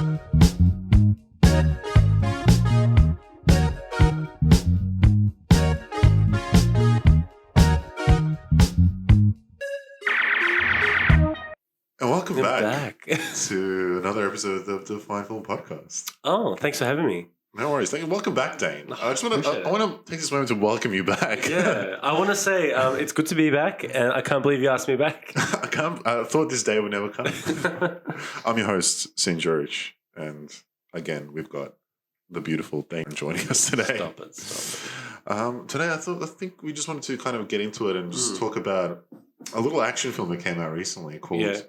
And welcome back to another episode of the Fine Film Podcast. Oh, thanks for having me. No worries. Welcome back, Dane. I want to take this moment to welcome you back. Yeah, I want to say it's good to be back, and I can't believe you asked me back. I thought this day would never come. I'm your host, St. George, and again, we've got the beautiful Dane joining us today. Stop it. Today, I think we just wanted to kind of get into it and just talk about a little action film that came out recently called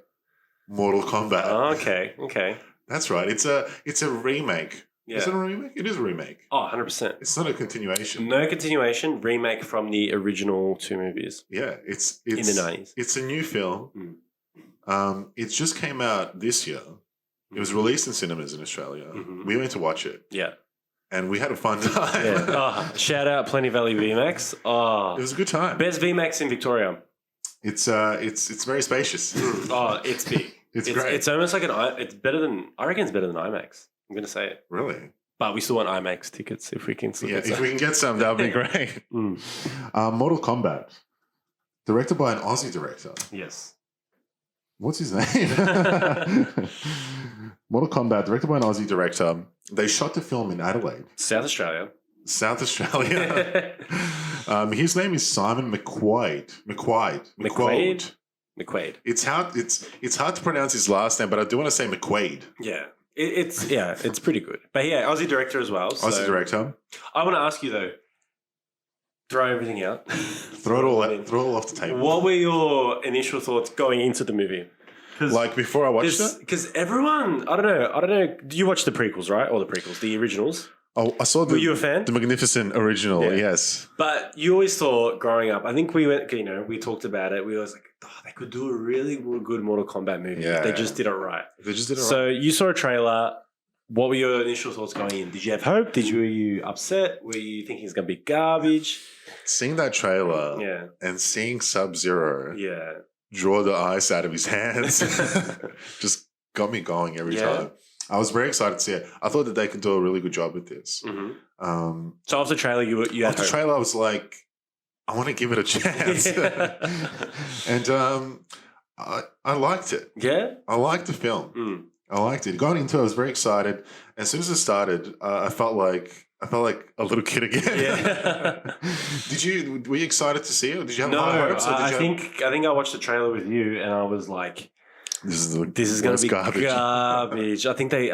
Mortal Kombat. Oh, okay. That's right. It's a remake. Yeah. Is it a remake? It is a remake. Oh, 100%. It's not a continuation. No continuation. Remake from the original two movies. Yeah, it's in the 90s. It's a new film. It just came out this year. It was released in cinemas in Australia. Mm-hmm. We went to watch it. Yeah. And we had a fun time. Yeah. Shout out Plenty Valley VMAX. Oh, it was a good time. Best VMAX in Victoria. It's very spacious. Oh, it's big. It's great. It's almost like it's better than, I reckon it's better than IMAX. I'm going to say it. Really? But we still want IMAX tickets if we can still get some. If we can get some, that would be great. Mortal Kombat, directed by an Aussie director. Yes. What's his name? Mortal Kombat, directed by an Aussie director. They shot the film in Adelaide. South Australia. His name is Simon McQuaid. It's hard to pronounce his last name, but I do want to say McQuaid. Yeah. It's pretty good. But yeah, Aussie director as well. So Aussie director. I want to ask you though, throw everything out. throw it all off the table. What were your initial thoughts going into the movie? Like before I watched it? Because everyone, I don't know. Do you watch the prequels, right? Or the prequels, the originals? Oh, I saw Were you a fan? The magnificent original, yes. But you always thought growing up, I think we talked about it. We always like, they could do a really good Mortal Kombat movie. Yeah. They just did it right. So you saw a trailer. What were your initial thoughts going in? Did you have hope? Were you upset? Were you thinking it's going to be garbage? Seeing that trailer and seeing Sub-Zero draw the ice out of his hands just got me going every time. I was very excited to see it. I thought that they could do a really good job with this. Mm-hmm. So after the trailer, you had after the trailer, I was like, I want to give it a chance. And I liked it. Yeah? I liked the film. I liked it. Going into it, I was very excited. As soon as it started, I felt like a little kid again. Yeah. Were you excited to see it? Or did you have high hopes? I think I watched the trailer with you, and I was like, "This is going to be garbage." I think they're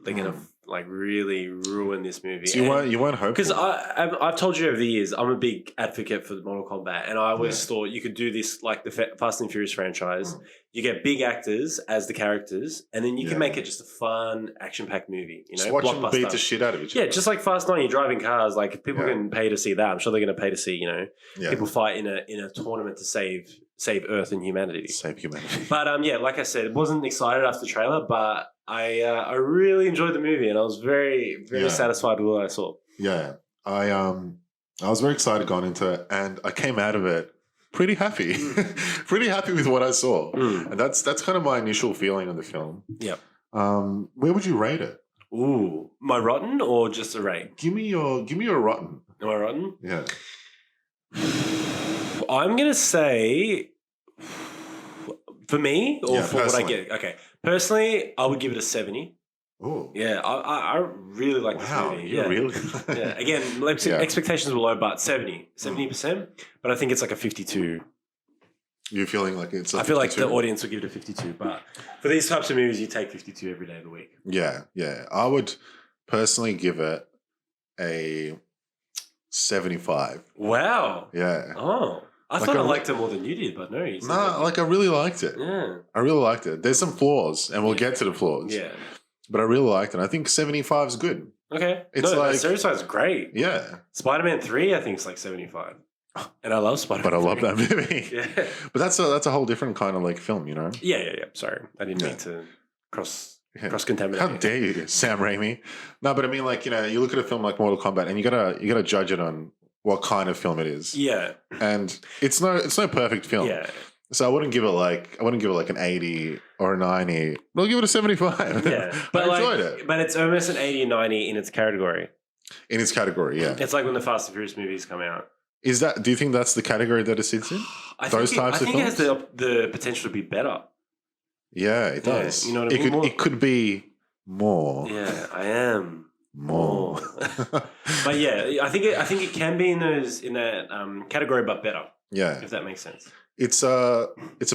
going to like really ruin this movie. So you weren't hopeful? Because I've told you over the years, I'm a big advocate for Mortal Kombat, and I always thought you could do this like the Fast and Furious franchise. You get big actors as the characters, and then you can make it just a fun, action-packed movie. You know, just watch them beat the shit out of each other. Yeah, just like Fast 9, you're driving cars. Like people can pay to see that. I'm sure they're going to pay to see people fight in a tournament to save Earth and humanity. Save humanity. But like I said, wasn't excited after the trailer, but I really enjoyed the movie, and I was very satisfied with what I saw. Yeah, I was very excited going into it, and I came out of it pretty happy, pretty happy with what I saw, and that's kind of my initial feeling on the film. Yep. Where would you rate it? Ooh, my rotten or just a rate? Give me your rotten. Am I rotten? Yeah. I'm gonna say for me or for what I get. Okay, personally, I would give it a 70. Oh, yeah, I really like this movie. Yeah, really. Yeah, again, expectations were low, but 70%. But I think it's like a 52. You're feeling like it's. I feel like the audience would give it a 52, but for these types of movies, you take 52 every day of the week. Yeah. I would personally give it a 75. Wow. Yeah. Oh. I thought I liked it more than you did, but no. I really liked it. Yeah. I really liked it. There's some flaws, and we'll get to the flaws. Yeah. But I really liked it. I think 75 is good. Okay. It's like 75 is great. Yeah. Spider-Man 3, I think, is like 75. And I love Spider-Man. But I love that movie. Yeah. But that's a whole different kind of like film, you know? Yeah. Sorry. I didn't mean to cross-contaminate. How dare you, Sam Raimi? No, but I mean, like, you look at a film like Mortal Kombat and you gotta judge it on what kind of film it is. Yeah. And it's no perfect film. Yeah. So I wouldn't give it like an 80 or a 90. I'll give it a 75. Yeah, but I enjoyed it. But it's almost an 80 or 90 in its category. In its category, yeah. It's like when the Fast and Furious movies come out. Do you think that's the category that it sits in? I think it has the potential to be better. Yeah, it does. You know what I mean? It could be more. Yeah, I am more. But yeah, I think it can be in that category, but better. Yeah, if that makes sense. It's a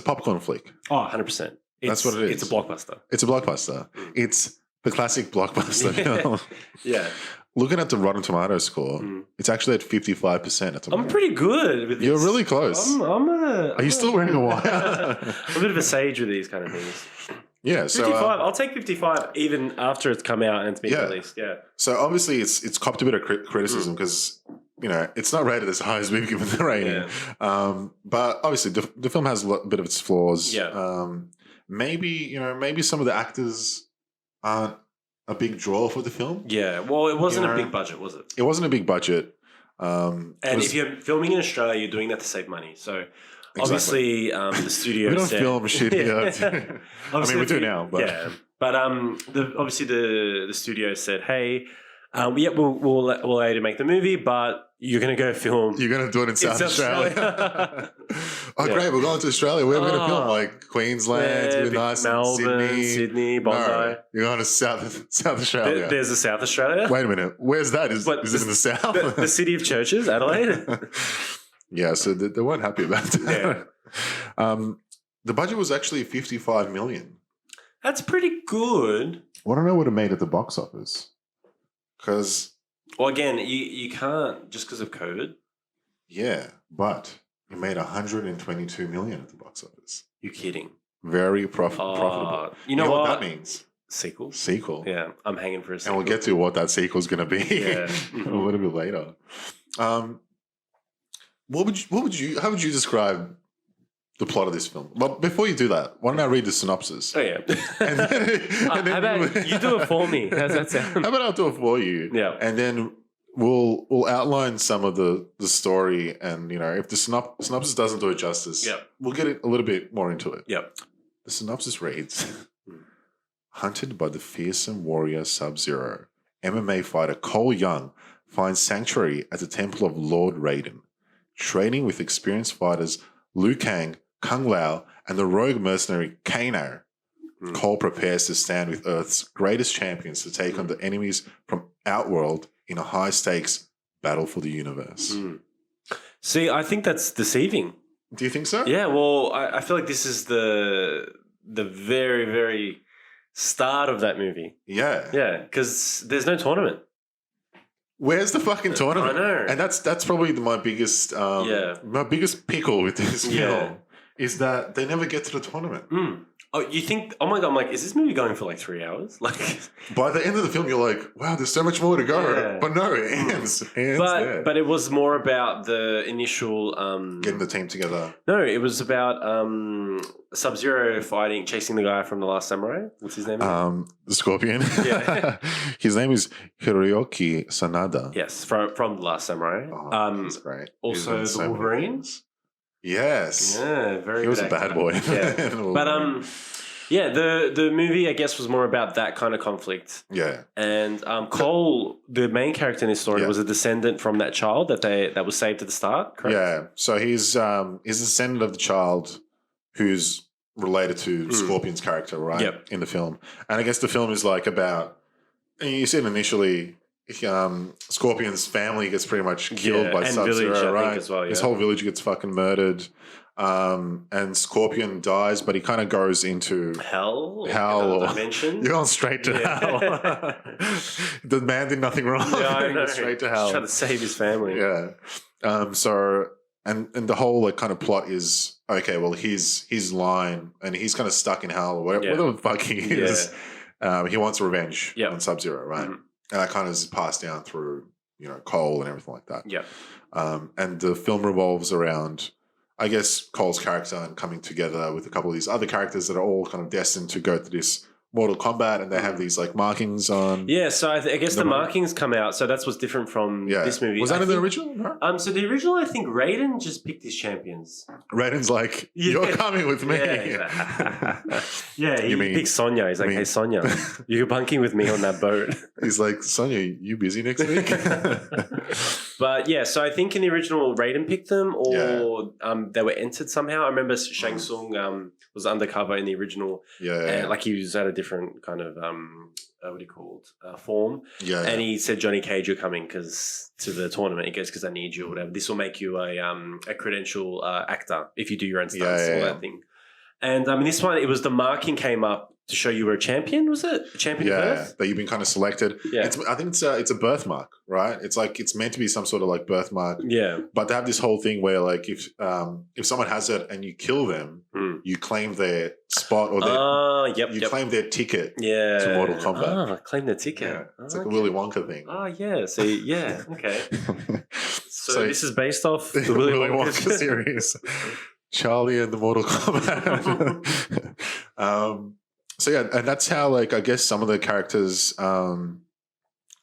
popcorn flick. Oh, 100%. That's what it is. It's a blockbuster. It's a blockbuster. It's the classic blockbuster film. Yeah. Looking at the Rotten Tomatoes score, it's actually at 55% at the moment. I'm pretty good with this. You're really close. Are you still wearing a wire? I'm a bit of a sage with these kind of things. Yeah, so 55. I'll take 55 even after it's come out and it's been released. Yeah. So obviously it's copped a bit of criticism because it's not rated as high as we've given the rating. Yeah. But obviously the film has a bit of its flaws. Yeah. Maybe some of the actors aren't a big draw for the film. Yeah. Well, it wasn't a big budget, was it? It wasn't a big budget. And if you're filming in Australia, you're doing that to save money. So obviously, the studio. We don't film shit here. I mean, we do now, but but obviously the studio said, "Hey, we'll allow you to make the movie, but you're going to go film. You're going to do it in South Australia." Great! We're going to Australia. Where are we going to film? Like Queensland, nice, Melbourne, Sydney, Bondi. No, you're going to South Australia. There's a South Australia. Wait a minute. Where's that? Is it in the south? The city of churches, Adelaide. Yeah, so they weren't happy about that. Yeah. The budget was actually $55 million. That's pretty good. I want to know what it made at the box office. Because... Well, again, you can't just because of COVID. Yeah, but it made $122 million at the box office. You're kidding. Very profitable. You know what that means? Sequel. Yeah, I'm hanging for a sequel. And we'll get to what that sequel is going to be a little bit later. How would you describe the plot of this film? Well, before you do that, why don't I read the synopsis? Oh yeah. and then how about you do it for me? How's that sound? How about I'll do it for you? Yeah. And then we'll outline some of the story, and if the synopsis doesn't do it justice, we'll get a little bit more into it. Yep. The synopsis reads: Hunted by the fearsome warrior Sub-Zero, MMA fighter Cole Young finds sanctuary at the temple of Lord Raiden. Training with experienced fighters Liu Kang, Kung Lao, and the rogue mercenary Kano, Cole prepares to stand with Earth's greatest champions to take on the enemies from Outworld in a high-stakes battle for the universe. See, I think that's deceiving. Do you think so? Yeah, well, I feel like this is the very, very start of that movie. Yeah. Yeah, because there's no tournament. Where's the fucking tournament? I know. And that's probably my biggest pickle with this film is that they never get to the tournament. Oh, you think? Oh my god! I'm like, is this movie going for like 3 hours? Like, by the end of the film, you're like, wow, there's so much more to go. Yeah. But no, it ends. But it was more about the initial getting the team together. No, it was about Sub-Zero chasing the guy from The Last Samurai. What's his name? The Scorpion. Yeah. His name is Hiroyuki Sanada. Yes, from The Last Samurai. That's great. Also the Wolverines. Yes. Yeah, very. He was a bad boy. Yeah. But the movie I guess was more about that kind of conflict. Yeah. And Cole, the main character in this story, was a descendant from that child that was saved at the start. Correct. Yeah. So he's a descendant of the child who's related to Scorpion's character, right? Yep. In the film, and I guess the film is like about. And you said initially. Scorpion's family gets pretty much killed by Sub-Zero, right? As well, His whole village gets fucking murdered. And Scorpion dies, but he kind of goes into hell or dimension. You're going straight to hell. The man did nothing wrong. Yeah, I know. Straight to hell. He's trying to save his family. Yeah. So and the whole like kind of plot is okay. Well, his line, and he's kind of stuck in hell or whatever the fuck he is. He wants revenge on Sub-Zero, right? Mm-hmm. And that kind of is passed down through, Cole and everything like that. Yeah. And the film revolves around, I guess, Cole's character and coming together with a couple of these other characters that are all kind of destined to go to this Mortal Kombat, and they have these like markings on. Yeah, so I guess the markings come out. So that's what's different from this movie. Was that in the original? No? So the original, I think Raiden just picked his champions. Raiden's like, you're coming with me. Yeah, he picks Sonya. He's like, hey, Sonya, you're bunking with me on that boat. He's like, Sonya, you busy next week? But yeah, so I think in the original, Raiden picked them, or they were entered somehow. I remember Shang Tsung was undercover in the original. Like he was at a different kind of what do you call it, form. And he said, Johnny Cage, you're coming to the tournament. He goes, because I need you or whatever. This will make you a credential actor if you do your own stunts, all that thing. And in this one, it was the marking came up to show you were a champion, was it? A champion of birth? That you've been kind of selected. Yeah. I think it's a birthmark, right? It's like it's meant to be some sort of like birthmark. Yeah. But they have this whole thing where like if someone has it and you kill them, you claim their spot or their claim their ticket to Mortal Kombat. Claim their ticket. Yeah. It's like a Willy Wonka thing. Oh yeah. So okay. so this is based off the Willy Wonka series. Charlie and the Mortal Kombat. So yeah, and that's how like I guess some of the characters are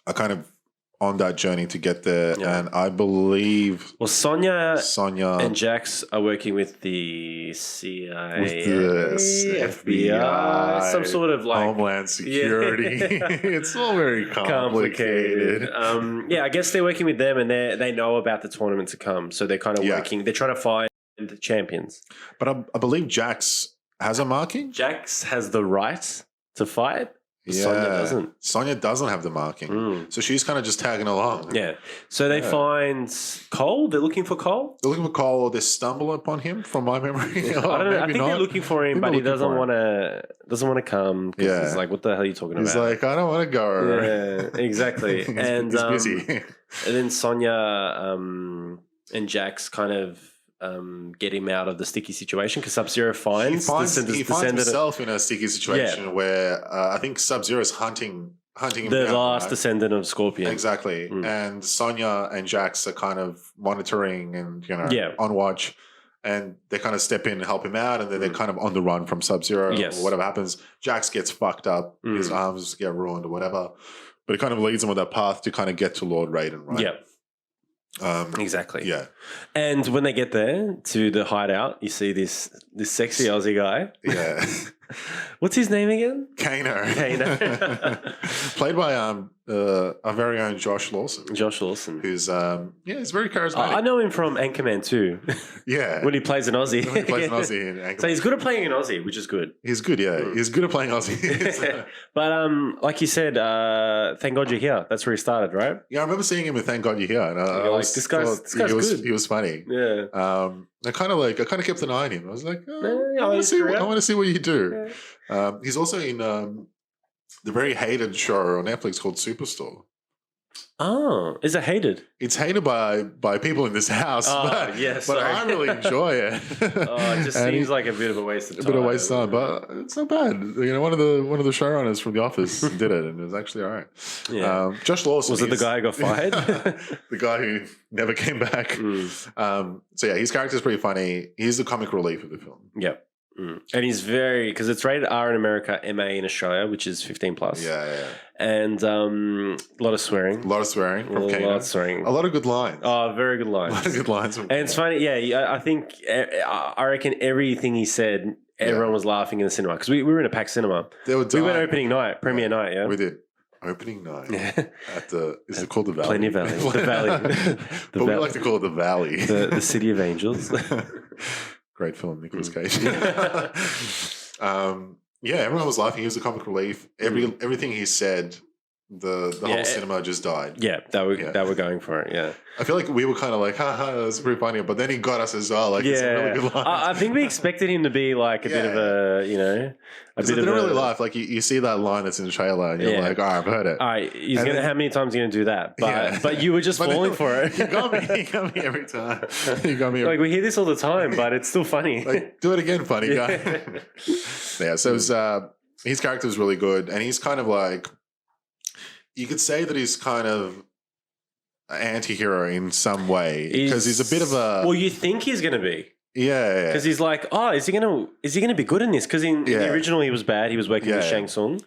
kind of on that journey to get there. And I believe Sonya and Jax are working with the CIA, with the FBI, some sort of like Homeland Security. It's all very complicated. I guess they're working with them, and they know about the tournament to come, so they're kind of working. They're trying to find the champions. But I believe Jax has a marking. Jax has the right to fight. Sonya doesn't. Sonya doesn't have the marking. So she's kind of just tagging along. Yeah. So they find Cole. They're looking for Cole. They're looking for Cole, or they stumble upon him, from my memory. I don't know. I think they're looking for him, but he doesn't want to come. Because he's like, "What the hell are you talking about?" He's like, "I don't want to go." Yeah, exactly. And he's busy. And then Sonya and Jax kind of get him out of the sticky situation because Sub-Zero finds himself in a sticky situation where I think Sub-Zero is hunting him the last descendant of Scorpion. Exactly. And Sonya and Jax are kind of monitoring and on watch, and they kind of step in and help him out, and then they're kind of on the run from Sub-Zero or whatever happens. Jax gets fucked up, his arms get ruined or whatever, but it kind of leads him on that path to kind of get to Lord Raiden, right? Yeah. Exactly. Yeah. And when they get there to the hideout, you see this sexy Aussie guy. Yeah. What's his name again? Kano. Played by our very own Josh Lawson. Who's he's very charismatic. I know him from Anchorman too. Yeah. When he plays an Aussie. When he plays an Aussie in Anchorman. So he's good at playing an Aussie, which is good. He's good, yeah. He's good at playing Aussie. But like you said, Thank God You're Here. That's where he started, right? Yeah, I remember seeing him with Thank God You're Here. And this guy's good. He was funny. Yeah. I kind of kept an eye on him. I was like, I want to see what you do. Yeah. He's also in the very hated show on Netflix called Superstore. Oh, is it hated? It's hated by people in this house, but I really enjoy it. It just seems like a bit of a waste of time. But it's not bad. You know, one of the showrunners from The Office did it, and it was actually all right. Yeah. Josh Lawson was it the guy who got fired? The guy who never came back. So yeah, his character is pretty funny. He's the comic relief of the film. Yep. And he's because it's rated R in America, MA in Australia, which is 15 plus. Yeah. And a lot of swearing. A lot of swearing from Kano. A lot of swearing. A lot of good lines. Oh, very good lines. A lot of good lines. And it's funny, I reckon everything he said, everyone was laughing in the cinema because we were in a packed cinema. We went opening night, premiere night, yeah? We did. Opening night at is it called the Valley? Plenty Valley. The Valley. We like to call it the Valley. The City of Angels. Great film, Nicolas Cage. Everyone was laughing. He was the comic relief. Everything he said, the whole cinema just died. Yeah, they were going for it. Yeah, I feel like we were kind of like, haha, that's pretty funny. But then he got us as well. Like, it's a really good line. I think we expected him to be like a bit of a, they didn't really laugh. Like you see that line that's in the trailer, and you're like, all right, I've heard it. All right, how many times are you gonna do that? But you were just falling for it. You got me every time. You got me. Like we hear this all the time, but it's still funny. Like, do it again, funny guy. So his character is really good, and he's kind of like, you could say that he's kind of an anti-hero in some way because he's a bit of a. Well, you think he's going to be. Yeah. Because he's like, oh, is he gonna be good in this? Because in the original he was bad. He was working with Shang Tsung.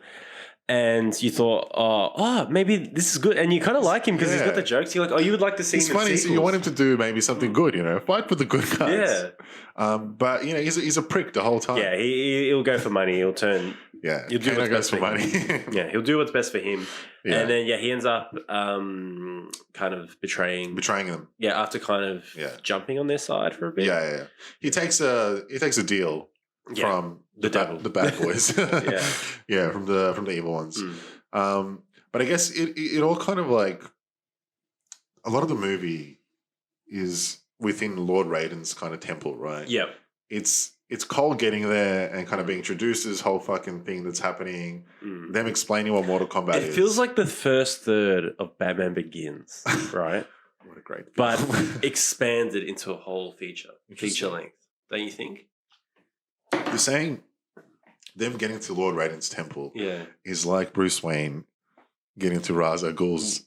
And you thought, maybe this is good. And you kind of like him because he's got the jokes. You're like, you would like to see him in funny. So you want him to do maybe something good, fight with the good guys. Yeah. But, he's a prick the whole time. Yeah, he'll go for money. He'll turn. Yeah, he'll do what's best for money. Yeah, he'll do what's best for him. Yeah. And then, he ends up kind of betraying them. Yeah, after kind of jumping on their side for a bit. Yeah. He takes a deal from the bad boys. From the evil ones. But I guess it all kind of like a lot of the movie is within Lord Raiden's kind of temple, right? Yeah. It's Cole getting there and kind of being introduced to this whole fucking thing that's happening. Them explaining what Mortal Kombat is. It feels like the first third of Batman Begins, right? What a great film. But expanded into a whole feature length. Don't you think? You're saying them getting to Lord Raiden's temple is like Bruce Wayne getting to Ra's al Ghul's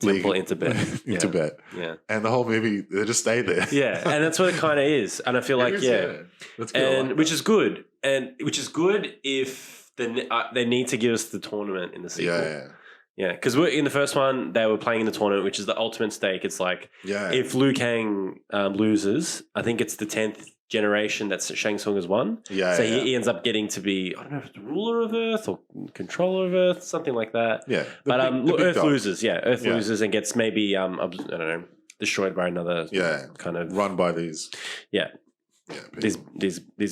temple in Tibet. in Tibet. Yeah. And the whole movie, they just stay there. Yeah, and that's what it kind of is. And I feel like, That's good. And which is good. And which is good if they need to give us the tournament in the sequel. Yeah, because in the first one, they were playing in the tournament, which is the ultimate stake. It's like if Liu Kang loses, I think it's the 10th generation that Shang Tsung has won. So he ends up getting to be, I don't know if it's ruler of Earth or controller of Earth, something like that. Yeah. But Earth loses. Yeah, Earth loses and gets maybe, I don't know, destroyed by another kind of... Run by these... Yeah. These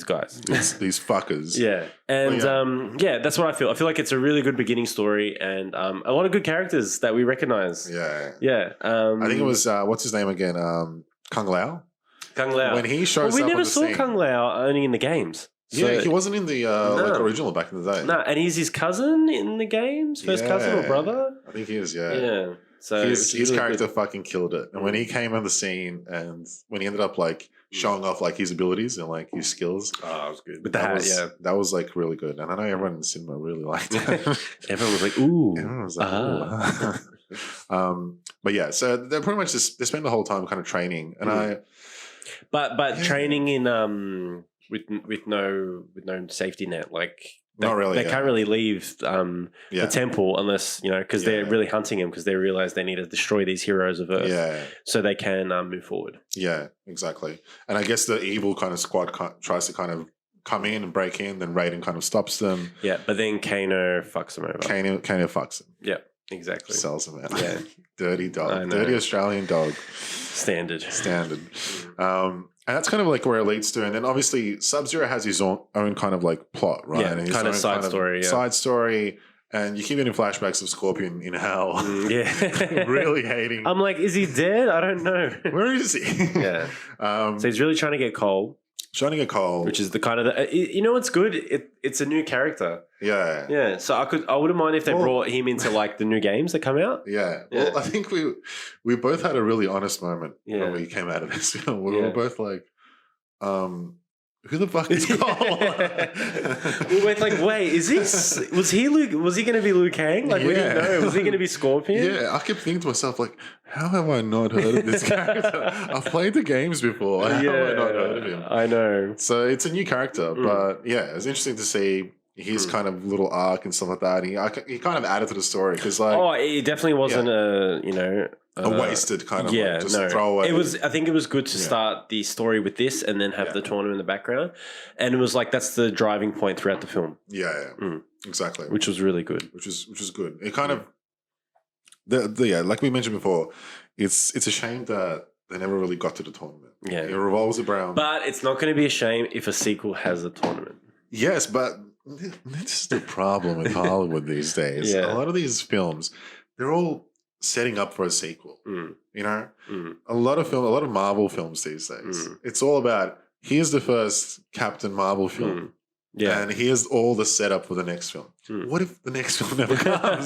guys. These fuckers. Yeah. And that's what I feel. I feel like it's a really good beginning story and a lot of good characters that we recognize. Yeah. I think it was, what's his name again? Kung Lao? Kung Lao. When he shows up we on never the saw scene. Kung Lao only in the games. So he wasn't in the original back in the day. No, and he's his cousin in the games? First cousin or brother? I think he is, Yeah. So his really character fucking killed it. And when he came on the scene and when he ended up like showing off like his abilities and like his skills. Oh, it was good. With That was like really good. And I know everyone in the cinema really liked it. Everyone was like, ooh. Everyone was like, ooh. But yeah, so they're pretty much just, they spend the whole time kind of training. And But training in with no safety net, like not really. They can't really leave the temple unless because they're really hunting him because they realize they need to destroy these heroes of Earth. So they can move forward. Yeah, exactly. And I guess the evil kind of squad tries to kind of come in and break in, then Raiden kind of stops them. Yeah, but then Kano fucks them over. Kano fucks him. Yeah. Exactly. Sells them out. Yeah. Dirty dog. Dirty Australian dog. Standard. And that's kind of like where it leads to. And then obviously Sub-Zero has his own kind of like plot, right? Yeah, and kind of side story. Side story. And you keep getting flashbacks of Scorpion in hell. Really hating. I'm like, is he dead? I don't know. Where is he? Yeah. So he's really trying to get Cole. Which is the kind of what's good? It's a new character. Yeah. So I wouldn't mind if they brought him into like the new games that come out. Yeah. Well, I think we both had a really honest moment when we came out of this film. We were both like, who the fuck is Cole? We went like, wait, was he going to be Liu Kang? Like we didn't know. Was he going to be Scorpion? Yeah, I kept thinking to myself like, how have I not heard of this character? I've played the games before. How have I not heard of him? I know. So it's a new character, but it's interesting to see his kind of little arc and stuff like that. He kind of added to the story because like, it definitely wasn't a wasted kind of just throwaway. I think it was good to start the story with this and then have the tournament in the background, and it was like that's the driving point throughout the film. Exactly, which was really good. Which was good. It kind of like we mentioned before, it's a shame that they never really got to the tournament. Yeah, it revolves around. But it's not going to be a shame if a sequel has a tournament. Yes, but this is the problem with Hollywood these days. A lot of these films, they're all setting up for a sequel. A lot of Marvel films these days. It's all about here's the first Captain Marvel film. And here's all the setup for the next film. What if the next film never comes?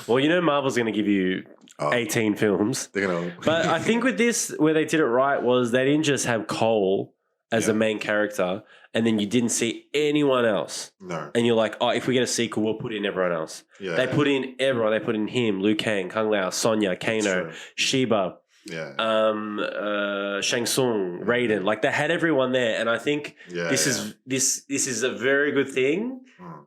Well, Marvel's going to give you 18 films. They're gonna but I think with this, where they did it right was they didn't just have Cole as the main character and then you didn't see anyone else. No. And you're like, if we get a sequel, we'll put in everyone else. Yeah. They put in everyone. They put in him, Liu Kang, Kung Lao, Sonya, Kano, Sheba, Shang Tsung, Raiden. Like they had everyone there, and I think this is a very good thing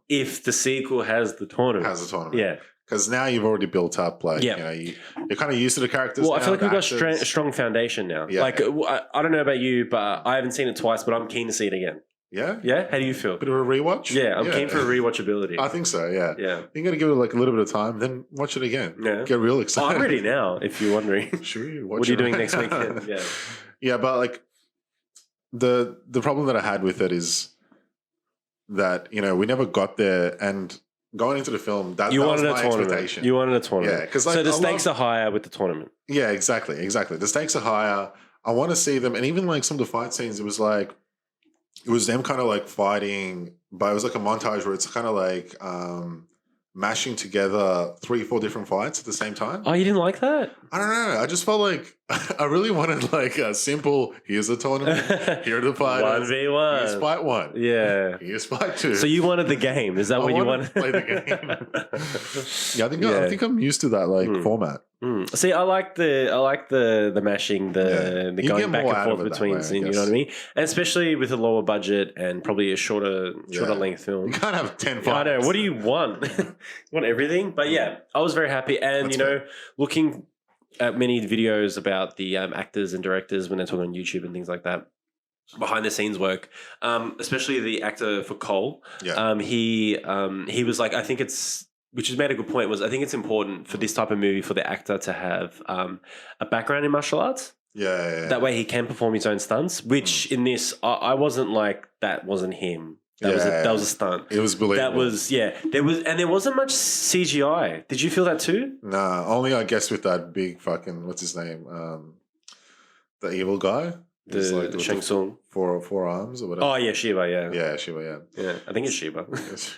if the sequel has the tournament. Yeah. Because now you've already built up, like, you know, you're kind of used to the characters. Well, I feel like we've got a strong foundation now. Yeah. Like, I don't know about you, but I haven't seen it twice, but I'm keen to see it again. Yeah? Yeah? How do you feel? Bit of a rewatch? Yeah, I'm keen for a rewatchability. I think so, yeah. Yeah. You're going to give it like a little bit of time, then watch it again. Yeah. Get real excited. I'm ready now, if you're wondering. Sure. What are you doing next weekend? Yeah. Yeah, but like the problem that I had with it is that, you know, we never got there, and going into the film, that was my expectation. You wanted a tournament. Yeah, because like, so the stakes are higher with the tournament. Yeah, exactly. The stakes are higher. I want to see them, and even like some of the fight scenes, it was them kind of like fighting, but it was like a montage where it's kind of like mashing together 3-4 different fights at the same time. Oh, you didn't like that? I don't know. I just felt like I really wanted like a simple, here's the tournament, here are the fighters. 1v1. Here's fight 1. Yeah. Here's fight 2. So you wanted the game. Is that what you wanted? To play the game. I think I'm used to that like format. See, I like the mashing, the going back and forth between scenes, you know what I mean? And especially with a lower budget and probably a shorter length film. You can't have 10 fights. I know. What do you want? You want everything? But yeah, I was very happy. And, that's looking at many videos about the actors and directors when they're talking on YouTube and things like that, behind the scenes work, especially the actor for Cole. Yeah. He was like, I think it's, which has made a good point, was I think it's important for this type of movie for the actor to have a background in martial arts. Yeah. That way he can perform his own stunts, which in this, I wasn't like, that wasn't him. That was a stunt. It was believable. That was, there wasn't much CGI. Did you feel that too? Nah, only I guess with that big fucking, what's his name? The evil guy. The Shang Tsung. Four arms or whatever. Oh yeah, Shiva. Yeah. Yeah, Shiva. Yeah, I think it's Shiva.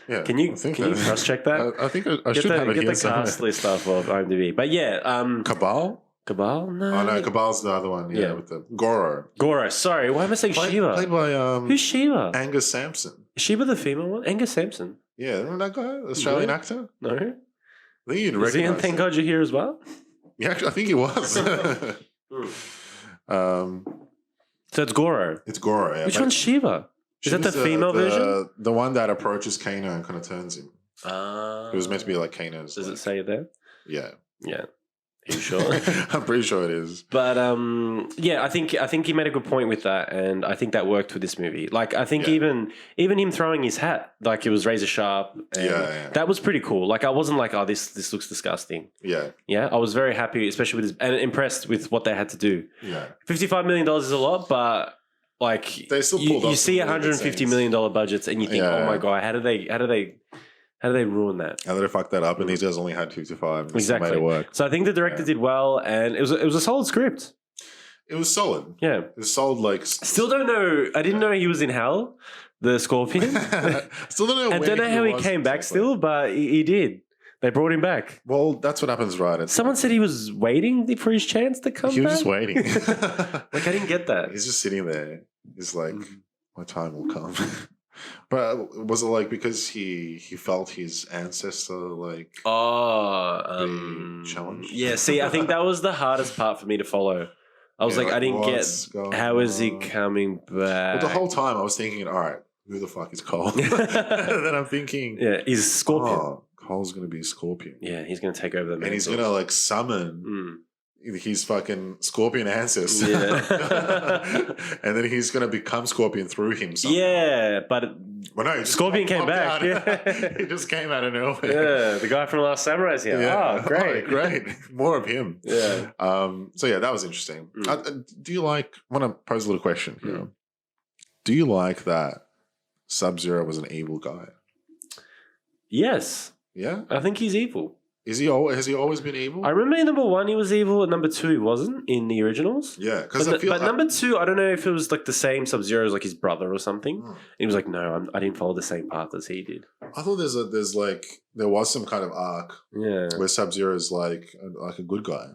Yeah. Can you cross check that? I think I should have it here. Get the cast list off of IMDb. But yeah, Cabal. Cabal? No. Oh no, Cabal's the other one. Yeah, with the Goro. Goro. Sorry, why am I saying Shiva? Played by who's Shiva? Angus Sampson. Is Shiva the female one? Angus Sampson. Yeah, remember that guy, Australian actor? No. I think you'd recognize. Is he in Thank God You're Here as well? Yeah, actually, I think he was. So it's Goro. It's Goro. Yeah, which one's Shiva? Is that the female version? The one that approaches Kano and kind of turns him. It was meant to be like Kano's. Does it say it there? Yeah. Yeah. Are you sure? I'm pretty sure it is. But I think he made a good point with that, and I think that worked with this movie. Like I think even him throwing his hat, like it was razor sharp. And that was pretty cool. Like I wasn't like, oh, this looks disgusting. Yeah. Yeah. I was very happy, especially with and impressed with what they had to do. Yeah. $55 million is a lot, but like they still pulled you see $150 million budgets, and you think, oh my god, how did they ruin that? How did they fuck that up? And these guys only had 55. Exactly. Made it work. So I think the director did well, and it was a solid script. It was solid. Yeah. It was solid. Like, still don't know. I didn't know he was in hell, the Scorpion. Still don't know. I don't know how he came back still, but he did. They brought him back. Well, that's what happens, right? Someone said he was waiting for his chance to come back. He was just waiting. Like I didn't get that. He's just sitting there. He's like, my time will come. But was it like because he felt his ancestor like challenged? Yeah, see, I think that was the hardest part for me to follow. I was like, I didn't get how is he coming back? Well, the whole time I was thinking, all right, who the fuck is Cole? And then I'm thinking, he's Scorpion. Oh, Cole's gonna be Scorpion. Yeah, he's gonna take over the and he's gonna like summon his fucking Scorpion ancestor. Yeah. And then he's going to become Scorpion through him somehow. Yeah, but no, Scorpion came back. Yeah. He just came out of nowhere. Yeah, the guy from Last Samurai's here. Yeah. Oh, great. Oh, great. More of him. Yeah. So, yeah, that was interesting. Do you like... I want to pose a little question here. Do you like that Sub-Zero was an evil guy? Yes. Yeah? I think he's evil. Has he always been evil? I remember in number 1 he was evil, and number 2 he wasn't in the originals. Yeah, but number 2, I don't know if it was like the same Sub-Zero as like his brother or something. And he was like, no, I didn't follow the same path as he did. I thought there was some kind of arc. Yeah, where Sub-Zero is like a good guy.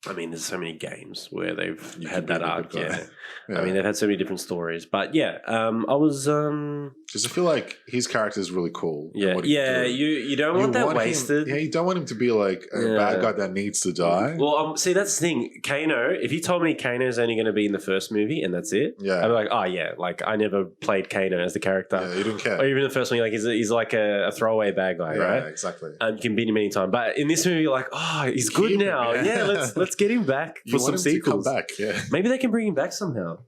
I mean, there's so many games where they've had that arc. Yeah. Yeah. I mean, they've had so many different stories. But yeah, I was. Because I feel like his character is really cool. Yeah, you don't want that wasted. You don't want him to be like a bad guy that needs to die. Well, see, that's the thing. Kano, if you told me Kano's only going to be in the first movie and that's it, yeah, I'd be like, oh yeah, like I never played Kano as the character. Yeah, you didn't care. Or even the first one, like he's like a throwaway bad guy, right? Yeah, exactly. You can beat him anytime. But in this movie, you're like, oh, he's good now. Yeah, let's get him back for some sequels. To come back, yeah. Maybe they can bring him back somehow.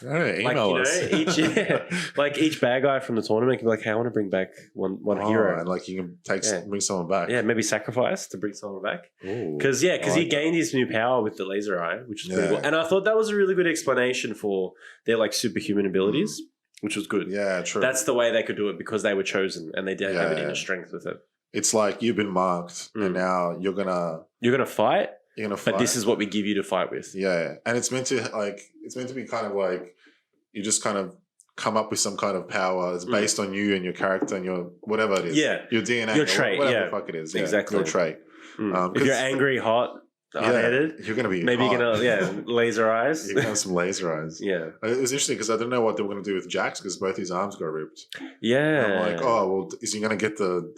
I don't know, email us. Each bad guy from the tournament can be like, hey, I want to bring back one hero. And like you can bring someone back. Yeah, maybe sacrifice to bring someone back. Because he gained his new power with the laser eye, which is pretty cool. And I thought that was a really good explanation for their like superhuman abilities, which was good. Yeah, true. That's the way they could do it because they were chosen and they didn't have an inner strength with it. It's like you've been marked and now you're gonna fight. But this is what we give you to fight with. Yeah. And it's meant to be kind of like you just kind of come up with some kind of power that's based on you and your character and your whatever it is. Yeah. Your DNA. Your trait. Whatever the fuck it is. Exactly. Your trait. If you're angry, hot, hard-headed, you're going to be maybe hot. You're going to laser eyes. You're going to have some laser eyes. Yeah. It was interesting because I didn't know what they were going to do with Jax because both his arms got ripped. Yeah. And I'm like, oh, well, is he going to get the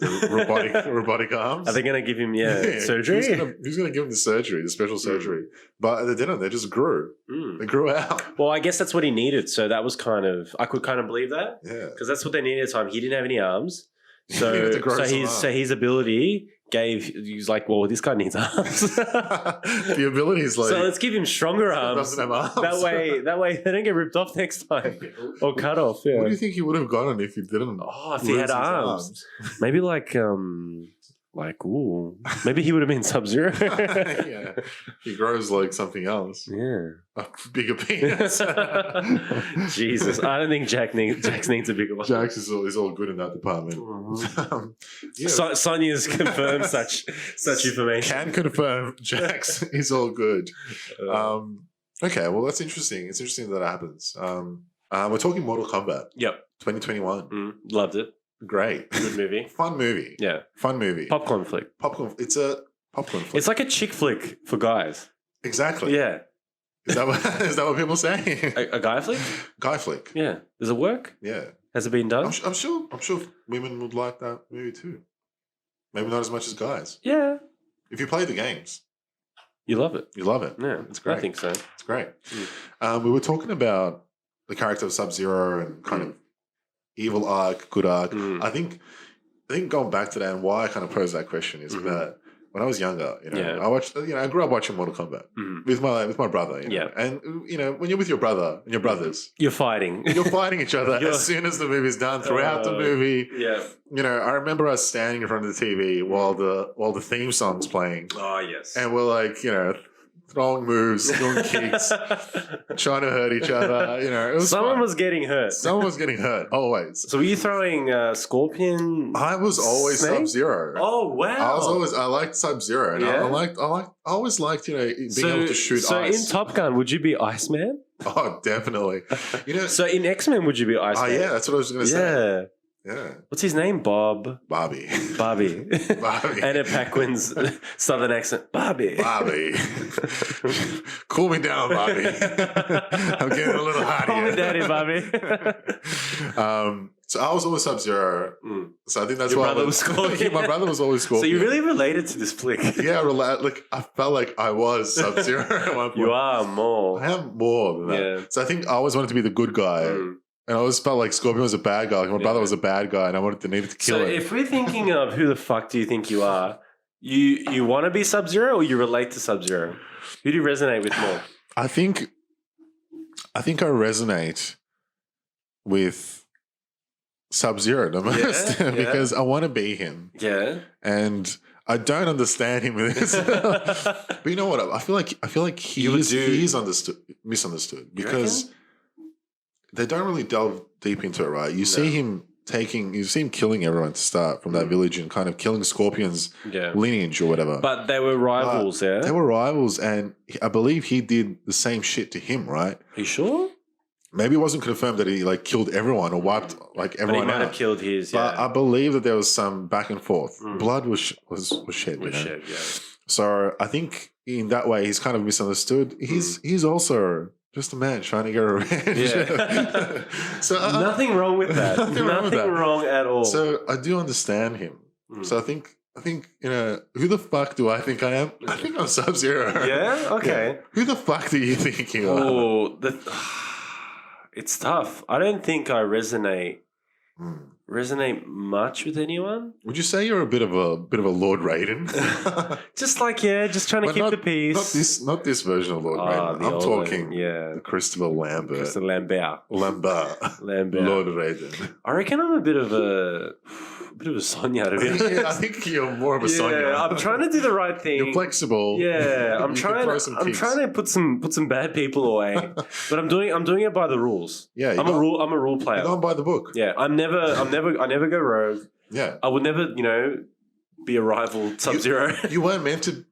robotic arms? Are they going to give him, surgery? Who's going to give him the surgery, the special surgery? But they didn't. They just grew. They grew out. Well, I guess that's what he needed. So that was I could kind of believe that. Yeah. Because that's what they needed at the time. He didn't have any arms. So his ability he's like, well, this guy needs arms. The ability is like, so let's give him stronger arms. Doesn't have arms. That way they don't get ripped off next time or cut off. Yeah. What do you think he would have gotten if he didn't? Oh, if he had arms. Maybe maybe he would have been Sub-Zero. Yeah, he grows like something else. Yeah, a bigger penis. Jesus, I don't think Jax needs a bigger one. Jax is all good in that department. Sonya's confirmed such information. Can confirm Jax is all good. Okay, well that's interesting. It's interesting that happens. We're talking Mortal Kombat. Yep, 2021. Loved it. Great. Good movie. Fun movie. Yeah. Fun movie. Popcorn flick. It's a popcorn flick. It's like a chick flick for guys. Exactly. Yeah. Is that what people say? A guy flick? Guy flick. Yeah. Does it work? Yeah. Has it been done? I'm sure women would like that movie too. Maybe not as much as guys. Yeah. If you play the games. You love it. You love it. Yeah. It's great. I think so. It's great. We were talking about the character of Sub-Zero and kind of evil arc, good arc. I think going back to that and why I kind of posed that question is that when I was younger, I grew up watching Mortal Kombat with my brother. And when you're with your brother and your brothers, you're fighting each other as soon as the movie's done. Throughout the movie, I remember us standing in front of the TV while the theme song's playing. Oh yes, and we're like, throwing moves, doing kicks, trying to hurt each other. Someone was getting hurt. Someone was getting hurt, always. So were you throwing Scorpion? I was always Sub-Zero. Oh wow! I liked Sub-Zero, and I always liked being able to shoot ice. So in Top Gun, would you be Iceman? Oh, definitely. So in X-Men, would you be Iceman? Oh yeah, that's what I was going to say. Yeah. What's his name? Bobby. Bobby. And a Paquin's southern accent. Bobby. Cool me down, Bobby. I'm getting a little hot here. Call me daddy, Bobby. So I was always Sub-Zero. So I think that's Your why brother was Scorpion. My brother was always Scorpion. So you really related to this flick. Yeah, I felt like I was Sub-Zero at one point. You are more. I am more than that. Yeah. So I think I always wanted to be the good guy. And I always felt like Scorpion was a needed to kill him. My brother was a bad guy, and I needed to kill him. So if we're thinking of who the fuck do you think you are, you want to be Sub-Zero or you relate to Sub-Zero? Who do you resonate with more? I think I resonate with Sub-Zero the most because I want to be him. Yeah. And I don't understand him with this. But you know what? I feel like he's misunderstood because they don't really delve deep into it, right? You see him killing everyone to start from that village and kind of killing Scorpion's lineage or whatever. But they were rivals, They were rivals, and I believe he did the same shit to him, right? Are you sure? Maybe it wasn't confirmed that he killed everyone or wiped everyone out. But he might have killed his. But I believe that there was some back and forth. Blood was shed. Was shed. So I think in that way, he's kind of misunderstood. He's also just a man trying to get revenge. Yeah. So nothing wrong with that. Nothing wrong at all. So I do understand him. So I think who the fuck do I think I am? I think I'm Sub-Zero. Yeah. Okay. Yeah. Who the fuck do you think you are? Oh, it's tough. I don't think I resonate much with anyone. Would you say you're a bit of a Lord Raiden? Just trying to keep the peace. Not this version of Lord Raiden. I'm talking Christopher Lambert. Christopher Lambert. Lord Raiden. I reckon I'm a bit of a Sonya, to be honest. Yeah, I think you're more of a Sonya. Yeah, I'm trying to do the right thing. You're flexible. Yeah, I'm trying to put some bad people away, but I'm doing it by the rules. Yeah, I'm a rule player. You're going by the book. Yeah, I never go rogue. Yeah, I would never, be a rival Sub-Zero. You weren't meant to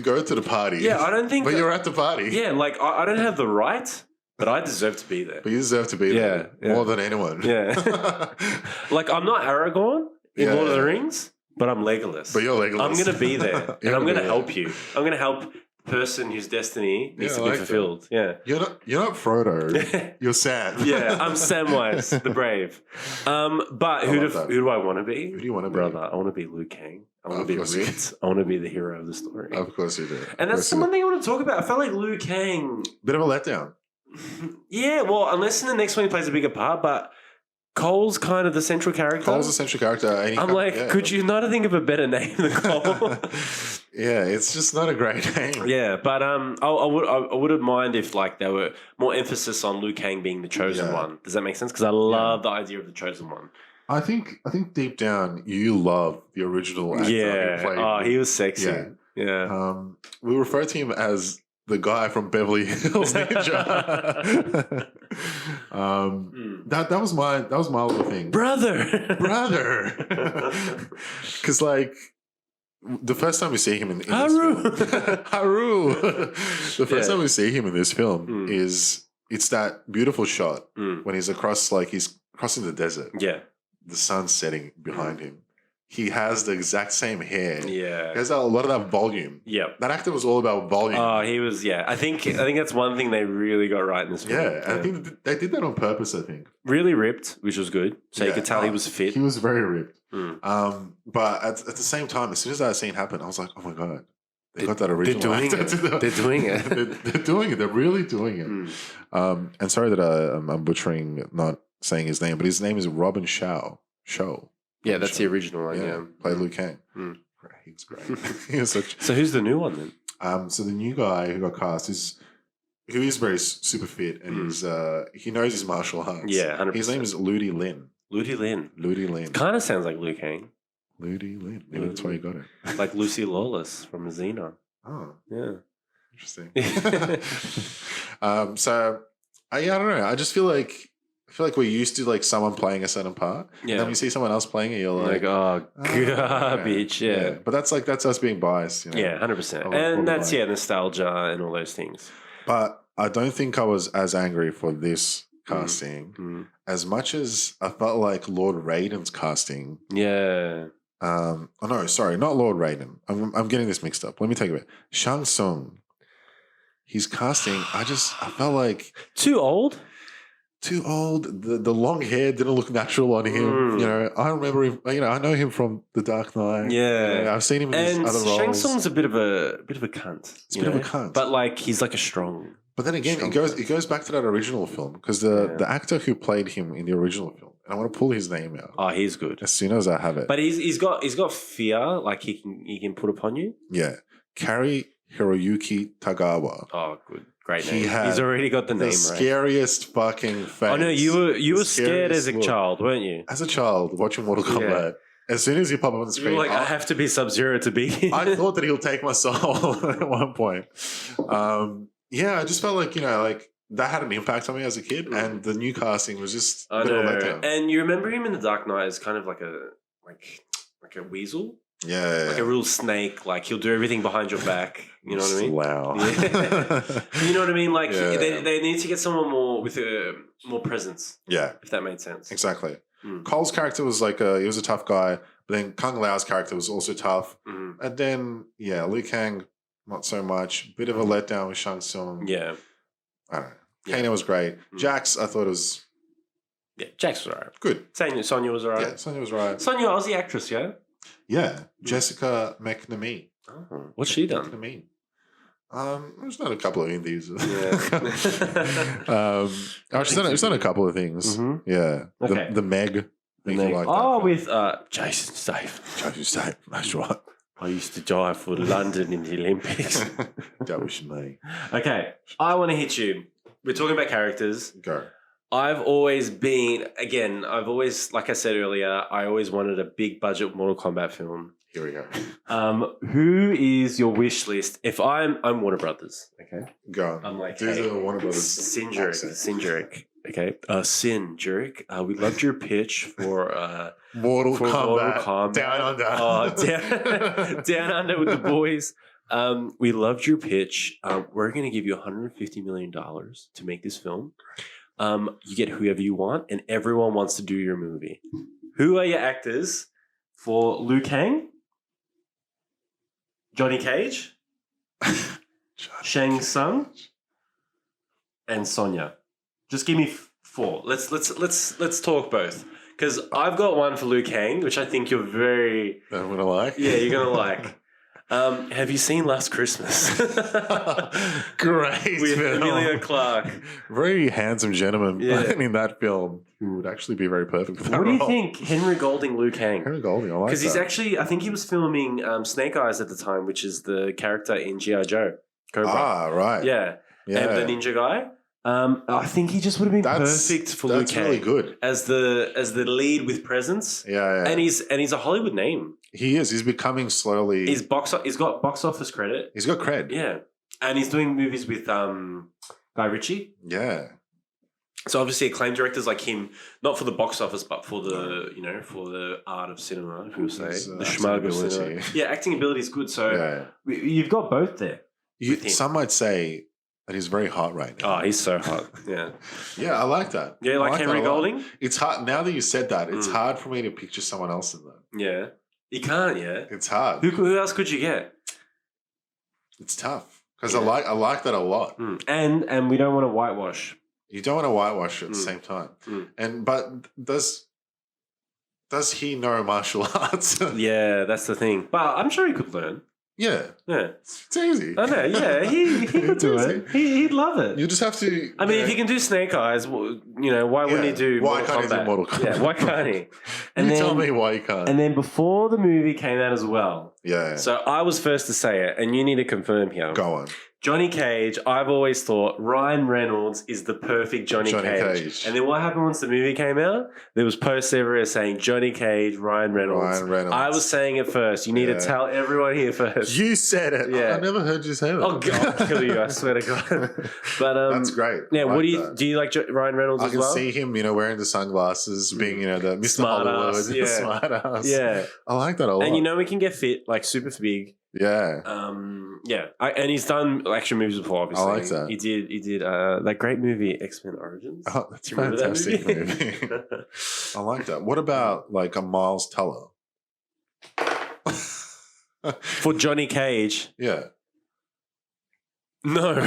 go to the party. Yeah, I don't think. But you're at the party. Yeah, like I don't have the right. But I deserve to be there. But you deserve to be there more than anyone. Yeah. Like, I'm not Aragorn in Lord of the Rings, but I'm Legolas. But you're Legolas. I'm going to be there. And I'm going to help you. I'm going to help the person whose destiny needs to be fulfilled. That. Yeah. You're not Frodo. You're Sam. Yeah, I'm Samwise, the brave. But who do I want to be? Who do you want to be? Brother, I want to be Liu Kang. I want to be ripped. I want to be the hero of the story. Of course you do. And that's the one thing I want to talk about. I felt like Liu Kang... Bit of a letdown. Yeah, well, unless in the next one he plays a bigger part, but Cole's kind of the central character. Cole's the central character. Could you not think of a better name than Cole? Yeah, it's just not a great name. Yeah, but I wouldn't mind if there were more emphasis on Liu Kang being the chosen one. Does that make sense? Because I love the idea of the chosen one. I think deep down you love the original actor. Yeah. He was sexy. Yeah. We refer to him as the guy from Beverly Hills Ninja. That was my little thing. Brother. Because the first time we see him in this film, Haru. The first time we see him in this film it's that beautiful shot when he's he's crossing the desert. Yeah. The sun's setting behind him. He has the exact same hair. Yeah. He has a lot of that volume. Yep. That actor was all about volume. Oh, he was, I think that's one thing they really got right in this film. Yeah, I think they did that on purpose, I think. Really ripped, which was good. So you could tell he was fit. He was very ripped. But at the same time, as soon as that scene happened, I was like, oh my God. They got that original actor. They're doing it. They're doing it. They're really doing it. And sorry that I'm butchering not saying his name, but his name is Robin Shou. Yeah, that's the original one. Yeah, played Liu Kang. He's great. So who's the new one then? So the new guy who got cast is very super fit and he knows his martial arts. Yeah, 100%. His name is Ludi Lin. Ludi Lin. Kind of sounds like Liu Kang. Ludi Lin. Maybe that's why you got it. Like Lucy Lawless from Xena. Oh, yeah, interesting. So I don't know. I just feel like we're used to someone playing a certain part. Yeah. And then you see someone else playing it, you're like, oh, garbage. Yeah. But that's us being biased. Yeah, 100%. And that's nostalgia and all those things. But I don't think I was as angry for this casting as much as I felt like Lord Raiden's casting. Yeah. Oh no, sorry, not Lord Raiden. I'm getting this mixed up. Let me take it back. Shang Tsung. His casting, I felt like too old. The long hair didn't look natural on him. I remember him. I know him from The Dark Knight. Yeah, I've seen him in his other roles. Shang Tsung's a bit of a cunt. It's a bit of a cunt, but he's a strong. But then again, it goes back to that original film because the actor who played him in the original film, and I want to pull his name out. Oh, he's good. As soon as I have it, but he's got fear he can put upon you. Yeah, Kari Hiroyuki Tagawa. Oh, good. Great name. He's already got the name right. Scariest fucking face. Oh no, you were scared as a child, weren't you? As a child, watching Mortal Kombat. As soon as he popped up on the screen, you were I have to be Sub-Zero to be here. I thought that he'll take my soul at one point. I just felt like that had an impact on me as a kid, and the new casting was just a bit of a letdown. And you remember him in The Dark Knight as kind of like a weasel? Yeah. Like a real snake. He'll do everything behind your back. You know what I mean? Wow. Yeah. You know what I mean? They need to get someone with more presence. Yeah. If that made sense. Exactly. Cole's character was he was a tough guy, but then Kung Lao's character was also tough. And then, Liu Kang, not so much. Bit of a letdown with Shang Tsung. Yeah. I don't know. Kano was great. Jax, I thought it was... Yeah, Jax was alright. Good. Sonya was alright. Yeah, Sonya was right. Sonya, Aussie actress, yeah? Yeah. Jessica McNamee. Oh, what's she done? McNamee. She's done a couple of indies. Yeah. She's done a couple of things. Mm-hmm. Yeah. Okay. The Meg. With Jason Statham. Jason Statham. That's right. I used to die for London in the Olympics. That was me. Okay, I want to hit you. We're talking about characters. Go. I've always been, like I said earlier, I always wanted a big budget Mortal Kombat film. Here we go. Who is your wish list? If I'm Warner Brothers, okay? Go. I'm like, do the Warner Brothers. Sin Jurek. Okay. Sin Jurek. We loved your pitch for Mortal Kombat. Down Under. Oh, down Under with the boys. We loved your pitch. We're going to give you $150 million to make this film. You get whoever you want, and everyone wants to do your movie. Who are your actors for Liu Kang, Johnny Cage, Shang Tsung, and Sonya? Just give me 4. Let's talk both, because I've got one for Liu Kang, which I think you're very. I'm gonna like. Yeah, you're gonna like. Have you seen Last Christmas? Great with film. Emilia Clarke. Very handsome gentleman in that film who would actually be very perfect for that What do role. you think, Henry Golding, Liu Kang? Henry Golding, I like that. Because he's actually, I think he was filming Snake Eyes at the time, which is the character in G.I. Joe. Cobra. Ah, right. Yeah. And the ninja guy. I think he just would have been perfect for Liu Kang. That's really good. As the lead with presence. Yeah. And he's a Hollywood name. He is. He's becoming slowly. He's got box office credit. He's got cred. Yeah. And he's doing movies with Guy Ritchie. Yeah. So obviously acclaimed directors like him, not for the box office, but for the for the art of cinema, who will say the schmug of cinema. Yeah, acting ability is good. So you've got both there. Some might say that he's very hot right now. Oh, he's so hot. Yeah. Yeah, I like that. Yeah, like Henry Golding? It's hard. Now that you said that, it's hard for me to picture someone else in that. Yeah. You can't, yeah. It's hard. Who else could you get? It's tough. Because I like that a lot. And we don't want to whitewash. You don't want to whitewash at the same time. But does he know martial arts? Yeah, that's the thing. But I'm sure he could learn. Yeah. It's easy. I know, yeah. He could do it. He'd love it. You just have to... I mean, if he can do Snake Eyes, why wouldn't he do Mortal Kombat? Why can't he do Mortal Kombat? Yeah, why can't he? Tell me why he can't. And then before the movie came out as well. Yeah. So I was first to say it, and you need to confirm here. Go on. Johnny Cage, I've always thought Ryan Reynolds is the perfect Johnny Cage. And then what happened once the movie came out? There was posts everywhere saying Johnny Cage, Ryan Reynolds. I was saying it first. You need to tell everyone here first. You said it. Yeah. I never heard you say that. Oh, God, I'll kill you. I swear to God. But that's great. Yeah, do you like Ryan Reynolds as well? I can see him, wearing the sunglasses, being, the Mr. Smart Hollywood, ass, smart ass. Yeah. I like that a lot. And we can get fit, like super big. Yeah. And he's done action movies before, obviously. I like that. He did that great movie, X-Men Origins. Oh, that's a fantastic movie. I like that. What about like a Miles Teller? For Johnny Cage? Yeah. No.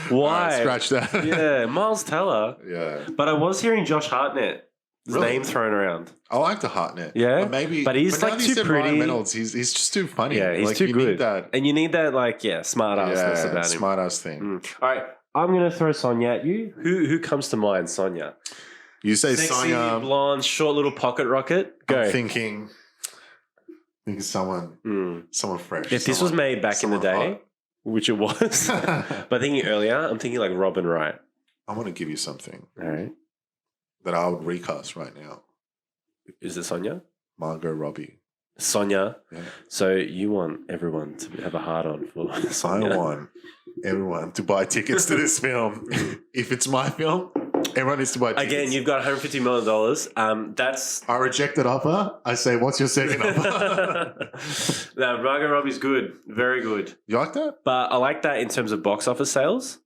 Why? Right, scratch that. Yeah, Miles Teller. Yeah. But I was hearing Josh Hartnett's name thrown around. I like the Hartnett. Yeah. But he's like too pretty. Ryan Reynolds, he's just too funny. Yeah, he's too good. And you need that, smart assness about him. Smart ass thing. All right. I'm going to throw Sonya at you. Who comes to mind, Sonya? You say Sexy, Sonya. Blonde, short little pocket rocket. Go. I'm thinking someone fresh. If this was made back in the day, which it was, but thinking earlier, I'm thinking like Robin Wright. I want to give you something. All right. That I would recast right now. Is it Sonya? Margot Robbie. Sonya. Yeah. So you want everyone to have a hard on for Sonya. I want everyone to buy tickets to this film. If it's my film, everyone needs to buy tickets. Again, you've got $150 million. That's... I reject that offer. I say, what's your second offer? No, Margot Robbie's good. Very good. You like that? But I like that in terms of box office sales.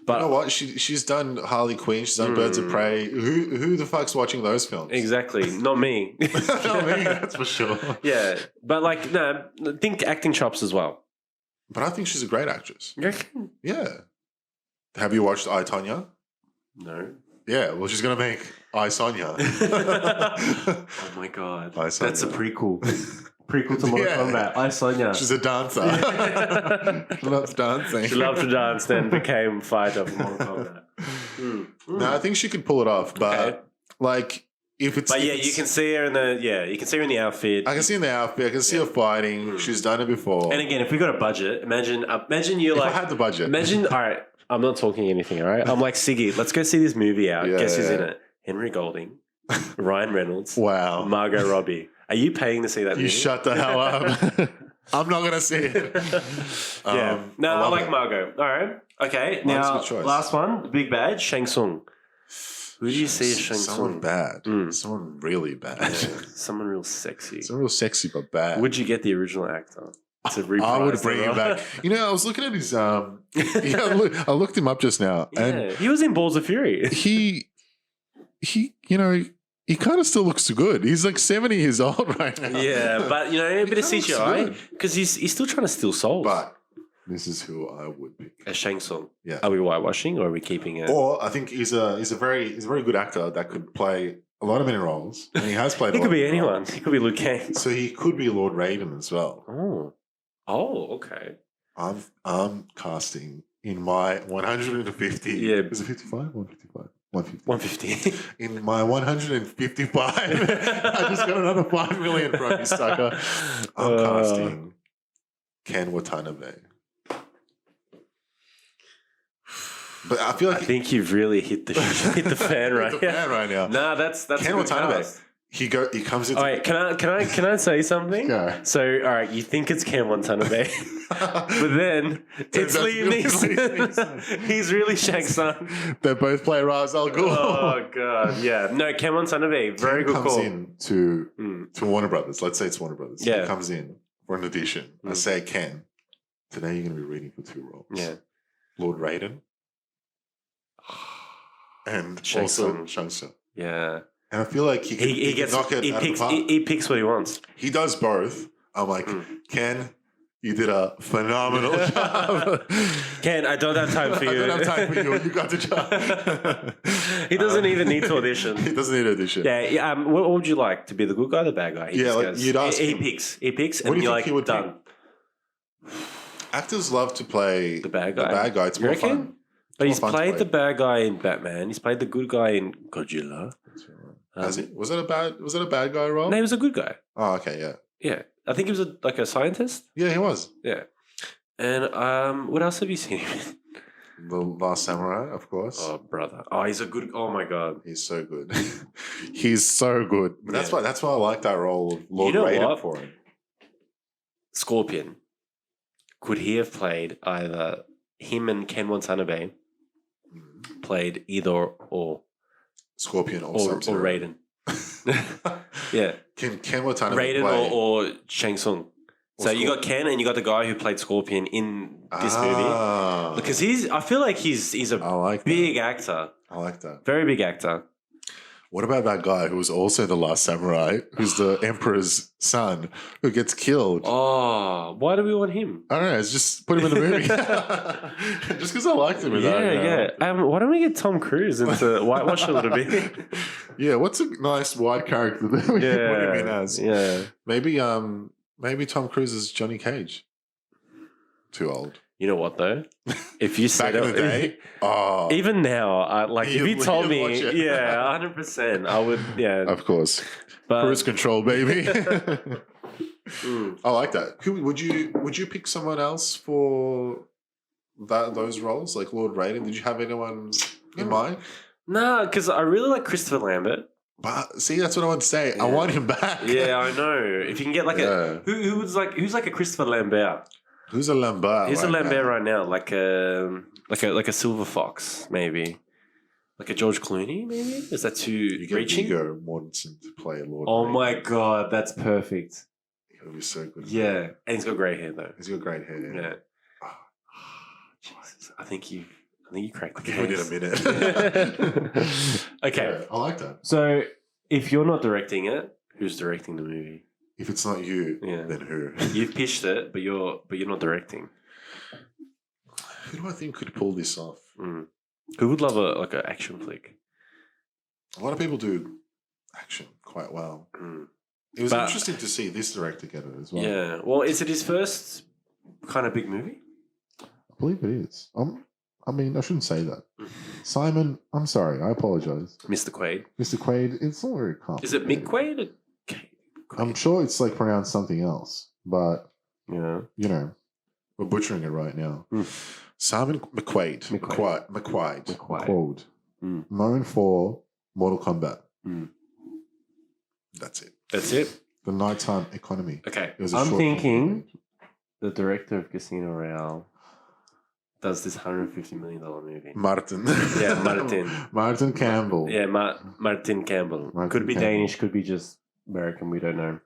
But you know what? She's done Harley Quinn. She's done Birds of Prey. Who the fuck's watching those films? Exactly. Not me. Not me, that's for sure. Yeah. But think acting chops as well. But I think she's a great actress. You reckon? Yeah. Have you watched I, Tonya? No. Yeah, well, she's going to make I, Sonya. Oh, my God. That's a prequel. Prequel to Mortal Kombat. I, Sonya. She's a dancer. She loves dancing. She loved to dance, then became fighter for Mortal Kombat. No, I think she could pull it off, but like if it's... But if you can see her in the outfit. I can see in the outfit. I can see her fighting. She's done it before. And again, if we got a budget, imagine you if like... I had the budget. Imagine, all right, I'm not talking anything, all right? I'm like, Siggy, let's go see this movie out. Guess who's in it? Henry Golding, Ryan Reynolds, wow, Margot Robbie. Are you paying to see that movie? You shut the hell up. I'm not going to see it. No, I like Margot. All right. Okay. Now, last one, the big bad, Shang Tsung. Who do you see as Shang Tsung? Someone bad. Someone really bad. Yeah. Someone real sexy. Someone real sexy but bad. Would you get the original actor? I would bring him back. You know, I was looking at his... I looked him up just now. Yeah. And he was in Balls of Fury. He kind of still looks good. He's like 70 years old right now. Yeah, but you know, a bit of CGI because he's still trying to steal souls. But this is who I would pick. As Shang Tsung. Yeah. Are we whitewashing or are we keeping it? Or I think he's a very good actor that could play a lot of many roles, and he has played. He could be anyone. He could be Luke Cage. So he could be Lord Raiden as well. Oh, okay. I'm casting in my 150. Yeah. Is it 55? 155. 150. In my 155, I just got another 5 million from you, sucker. I'm casting Ken Watanabe. But I feel like I think you've really hit the fan right now. fan right now. Nah, that's Ken Watanabe. Cast. He comes into... All right, can I say something? Go. So, all right, you think it's Ken Watanabe, but then it's Liam Neeson. He's really Shang Tsung. They both play Ra's al Ghul. Oh, God. Yeah. No, Ken Watanabe, very good call. Comes in to Warner Brothers. Let's say it's Warner Brothers. Yeah. He comes in for an audition. I say, Ken, today you're going to be reading for 2 roles. Yeah. Lord Raiden and Shang also Shang Tsung. Yeah. And I feel like he gets knock it out of the park. He picks what he wants. He does both. I'm like, Ken, you did a phenomenal job. Ken, I don't have time for you. I don't have time for you. You got the job. He doesn't even need to audition. He doesn't need to audition. Yeah. What would you like? To be the good guy or the bad guy? You'd ask him. He picks, and you're like, done. Actors love to play the bad guy. It's more fun. But he's played the bad guy in Batman. He's played the good guy in Godzilla. Has he? Was it a bad guy role? No, he was a good guy. Oh, okay, yeah. Yeah. I think he was like a scientist. Yeah, he was. Yeah. And what else have you seen him in? The Last Samurai, of course. Oh, brother. Oh, he's a good... Oh, my God. He's so good. He's so good. But that's why I like that role of Lord Raiden for him. Scorpion. Could he have played either... Him and Ken Watanabe played either or. Scorpion or Raiden. Yeah. Ken Watanabe Raiden play... or Shang Tsung. So you got Ken and you got the guy who played Scorpion in this movie. Because I feel like he's a big actor. I like that. Very big actor. What about that guy who was also the Last Samurai, who's the Emperor's son, who gets killed? Oh, why do we want him? I don't know. It's just put him in the movie. Just because I liked him. Yeah. Why don't we get Tom Cruise into whitewash a little bit? Yeah, what's a nice white character that we can put him in as? Yeah. Maybe Tom Cruise is Johnny Cage. Too old. You know what though? If you said back in the day, even now, if you told me, 100%, I would, of course, but, cruise control, baby. I like that. Would you pick someone else for those roles, like Lord Raiden? Did you have anyone in mind? No, because I really like Christopher Lambert. But see, that's what I want to say. I want him back. Yeah, I know. If you can get like who's like a Christopher Lambert. Who's a Lambert? Who's a Lambert right now? Like a Silver Fox, maybe. Like a George Clooney, maybe? Is that too reaching? Viggo Mortensen to play Lord. Oh my God, that's perfect. He'll be so good. Yeah, and he's got great hair though. He's got great hair. Yeah. Jesus, I think you cracked the case. We did a minute. Okay, yeah, I like that. So, if you're not directing it, who's directing the movie? If it's not you, then who? You've pitched it, but you're not directing. Who do I think could pull this off? Who would love an action flick? A lot of people do action quite well. It was interesting to see this director get it as well. Yeah. Well, is it his first kind of big movie? I believe it is. I mean, I shouldn't say that. Simon, I'm sorry. I apologize. Mr. Quaid. Mr. Quaid, it's not very complicated. Is it Mick Quaid or Quaid? I'm sure it's like pronounced something else, but, yeah, you know, we're butchering it right now. Simon McQuaid. Known for Mortal Kombat. That's it. That's it? The Nighttime Economy. Okay. I'm thinking the director of Casino Royale does this $150 million movie. Martin. Yeah, Martin. Martin Campbell. Yeah, Martin Campbell. Could be Campbell. Danish, could be just American, we don't know.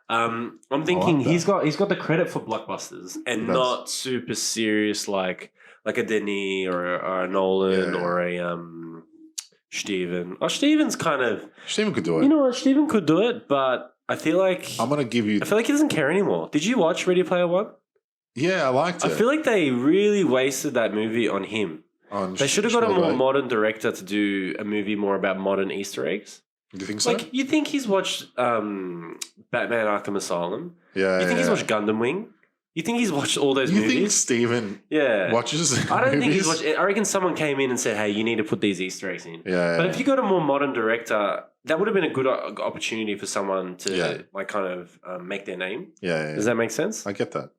I'm thinking he's got the credit for blockbusters and not super serious like a Denis or a Nolan or a Steven. Oh, Steven could do it. You know what? Steven could do it, but I feel like I feel like he doesn't care anymore. Did you watch Ready Player One? Yeah, I liked it. I feel like they really wasted that movie on him. They should have got a more modern director to do a movie more about modern Easter eggs. Do you think so? Like, you think he's watched Batman Arkham Asylum? Yeah. You think he's watched Gundam Wing? You think he's watched all those movies? You think Steven watches I don't think he's watched I reckon someone came in and said, hey, you need to put these Easter eggs in. Yeah. But if you got a more modern director, that would have been a good opportunity for someone to make their name. Yeah. Does that make sense? I get that.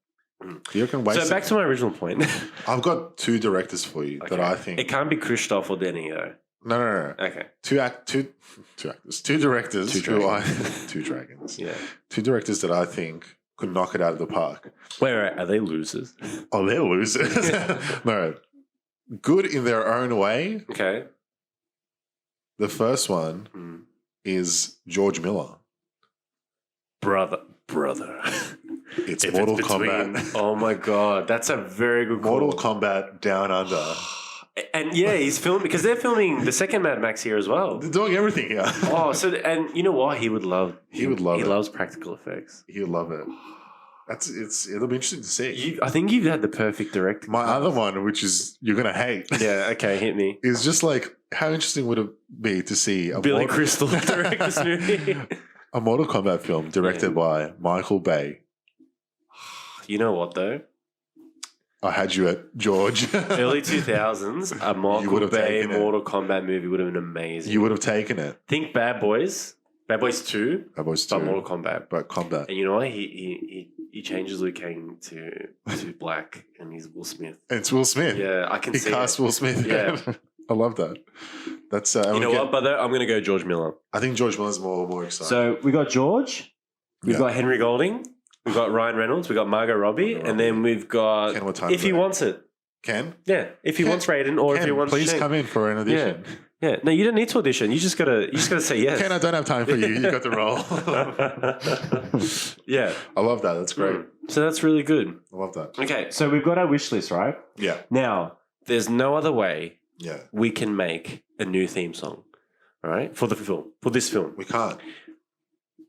You can waste so back to my original point. I've got two directors for you that I think... It can't be Christoph or Denny, though. No. Okay. Two actors. Two directors. Two dragons. Yeah. Two directors that I think could knock it out of the park. Wait, are they losers? Oh, they're losers. No. Good in their own way. Okay. The first one is George Miller. Brother. It's Mortal Kombat. Oh my God. That's a very good call. Mortal Kombat Down Under. And yeah, he's filming because they're filming the second Mad Max here as well. They're doing everything here. And you know what? He would love He loves practical effects. He would love it. It'll be interesting to see. I think you've had the perfect director. My other one, which is you're gonna hate. Yeah, okay, hit me. Is just like how interesting would it be to see Billy Crystal direct this movie? A Mortal Kombat film directed by Michael Bay. You know what though? I had you at George. Early 2000s, a Michael Bay Mortal Kombat movie would have been amazing. You would have taken it. Think Bad Boys. Bad Boys 2. Bad Boys 2. But Mortal Kombat. But Kombat. And you know what? He changes Liu Kang to black and he's Will Smith. And it's Will Smith. Yeah, I can see He cast Will Smith. Yeah. I love that. That's you know what, brother? I'm going to go George Miller. I think George Miller's more exciting. So we got George. We've got Henry Golding. We've got Ryan Reynolds. We've got Margot Robbie. And then we've got if he wants it. Ken? Yeah. If he wants Raiden or if he wants please Shane. Come in for an audition. Yeah. No, you don't need to audition. You just gotta say yes. Ken, I don't have time for you. You got the role. Yeah. I love that. That's great. So that's really good. I love that. Okay, so we've got our wish list, right? Yeah. Now, there's no other way we can make a new theme song. All right? For the film. For this film. We can't.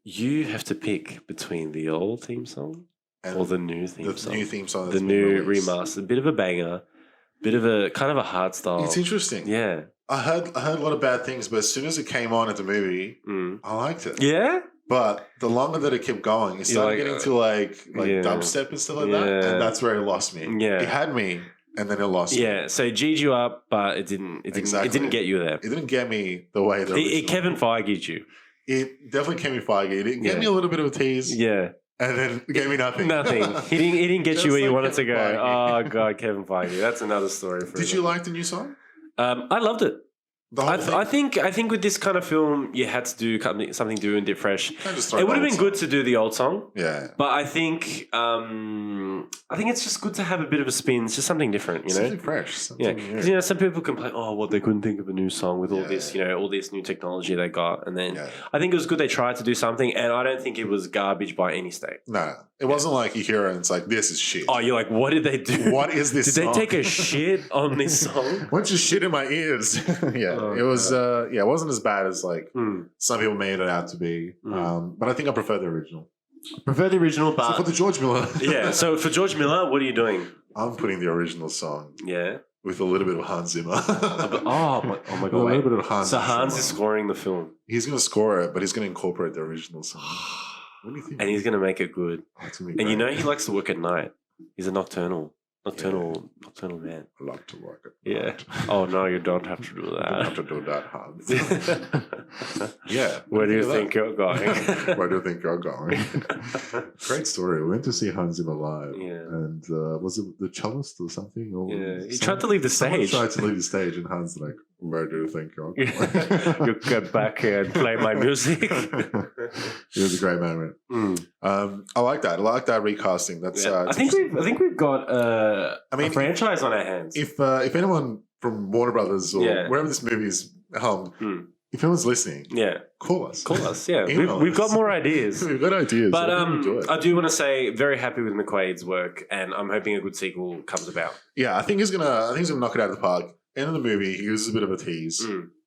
You have to pick between the old theme song or the new theme song. The new theme song. The new remaster. A bit of a banger. Bit of a kind of a hard style. It's interesting. Yeah. I heard a lot of bad things, but as soon as it came on at the movie, I liked it. Yeah? But the longer that it kept going, it started getting to like dubstep and stuff like that. And that's where it lost me. Yeah. It had me and then it lost me. Yeah. So it G'd you up, but it didn't get you there. It didn't get me the way that it Kevin Feige'd you. It definitely gave me Feige. It gave me a little bit of a tease. Yeah. And then it gave me nothing. Nothing. He didn't get you where you wanted to go. Feige. Oh God, Kevin Feige. That's another story. Did you like the new song? I loved it. I think with this kind of film, you had to do something new and fresh. It would have been good to do the old song. Yeah. But I think it's just good to have a bit of a spin. It's just something different, you know? Something fresh. Because, you know, some people complain, they couldn't think of a new song with all this, you know, all this new technology they got. And then I think it was good they tried to do something, and I don't think it was garbage by any state. No. It wasn't like you hear it and it's like, this is shit. Oh, you're like, what did they do? What is this song? Did they take a shit on this song? What's just shit in my ears? It was, it wasn't as bad as like some people made it out to be. But I think I prefer the original. But... So for the George Miller. So for George Miller, what are you doing? I'm putting the original song. Yeah. With a little bit of Hans Zimmer. oh my God! A little bit of Hans. So Hans is scoring the film. He's going to score it, but he's going to incorporate the original song. What do you think? And he's going to make it good. And you know he likes to work at night. He's a nocturnal man. I love to work at night. Oh no, you don't have to do that. You don't have to do that, Hans. Yeah. Where do you think you're going? Where do you think you're going? Great story. We went to see Hans Zimmer live. Yeah. And was it the cellist or something? Or he tried to leave the stage. Tried to leave the stage, and Hans like, where do you think you're going? You get back here and play my music. He was a great moment. I like that. I like that recasting. That's. I think we've got a franchise on our hands. If anyone from Warner Brothers or wherever this movie is helmed, if anyone's listening, call us. Call us. Yeah, we've got more ideas. We've got ideas. But I do want to say, very happy with McQuaid's work, and I'm hoping a good sequel comes about. Yeah, I think he's gonna knock it out of the park. End of the movie, he uses a bit of a tease.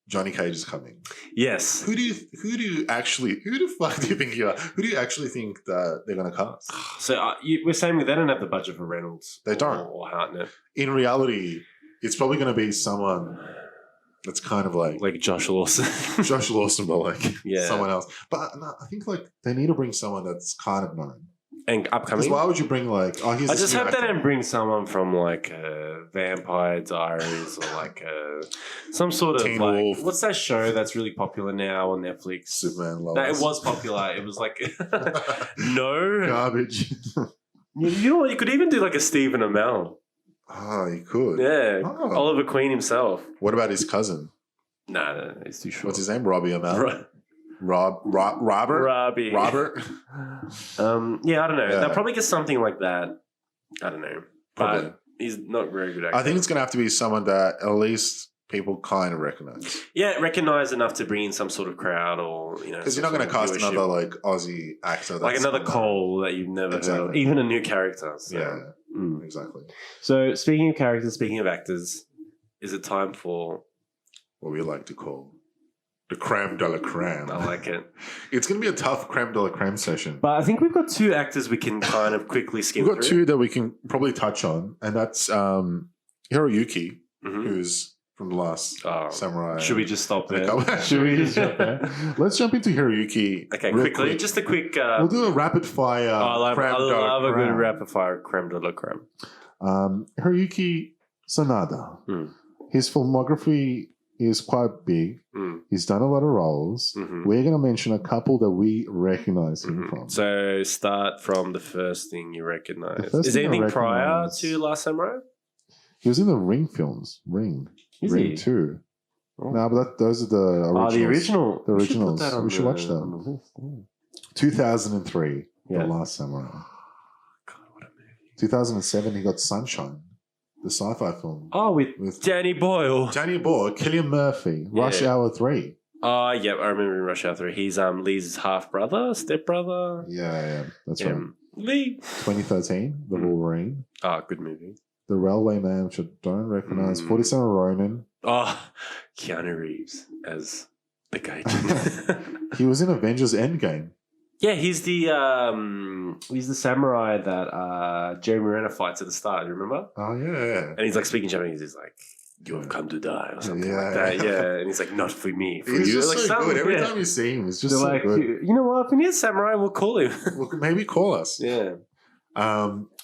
Johnny Cage is coming. Yes. Who the fuck do you think you are? Who do you actually think that they're going to cast? So we're saying that they don't have the budget for Reynolds. They don't. Or Hartnett. In reality, it's probably going to be someone that's kind of like Josh Lawson. Josh Lawson, but like someone else. But no, I think like they need to bring someone that's kind of known. And upcoming. Why would you bring like? Oh, here's I just hope they don't bring someone from like Vampire Diaries or like some sort of Teen Wolf. What's that show that's really popular now on Netflix? Superman Lois. No, it was popular. It was like no garbage. You know what? You could even do like a Stephen Amell. Oh, you could. Yeah, Oliver Queen himself. What about his cousin? No, he's too short. What's his name? Robbie Amell. Robert? Robbie. Robert? I don't know. They'll probably get something like that. I don't know. Probably. But he's not very good actor. I think it's going to have to be someone that at least people kind of recognize. Yeah, recognize enough to bring in some sort of crowd or, because you're not going to cast another, like, Aussie actor. That's like another Cole that you've never heard of. Even a new character. So. Yeah, exactly. So, speaking of characters, speaking of actors, is it time for what we like to call the creme de la creme? I like it. It's going to be a tough creme de la creme session. But I think we've got two actors we can kind of quickly skim through. We've got two that we can probably touch on, and that's Hiroyuki, who's from The Last Samurai. Should we just stop there? Should we just jump there? Let's jump into Hiroyuki. Okay, quickly. Quick. Just a quick... we'll do a rapid fire I love a good rapid fire creme de la creme. Hiroyuki Sanada. His filmography is quite big. He's done a lot of roles. We're going to mention a couple that we recognize him from. So start from the first thing you recognize. Is there anything prior to Last Samurai? He was in the Ring films. Ring 2. Oh. No, but those are the originals. The original. The originals. We should watch them. 2003, The Last Samurai. God, what a movie. 2007, he got Sunshine. The sci-fi film. Oh, with Danny Boyle. Danny Boyle, Cillian Murphy, Rush Hour 3. Oh, yeah, I remember Rush Hour 3. He's Lee's half-brother, step-brother. Yeah, that's right. Lee. 2013, The Wolverine. Oh, good movie. The Railway Man, which I don't recognize. 47 Ronin. Oh, Keanu Reeves as the Gaijin. He was in Avengers Endgame. Yeah, he's the samurai that Jeremy Renner fights at the start. Do you remember? Oh yeah. And he's like speaking Japanese. He's like, "You have come to die" or something like that. Yeah, and he's like, "Not for me, for he's you." Just like so good. Every time you see him, it's just so good. You know what? If we need a samurai, we'll call him. Well, maybe call us. Yeah.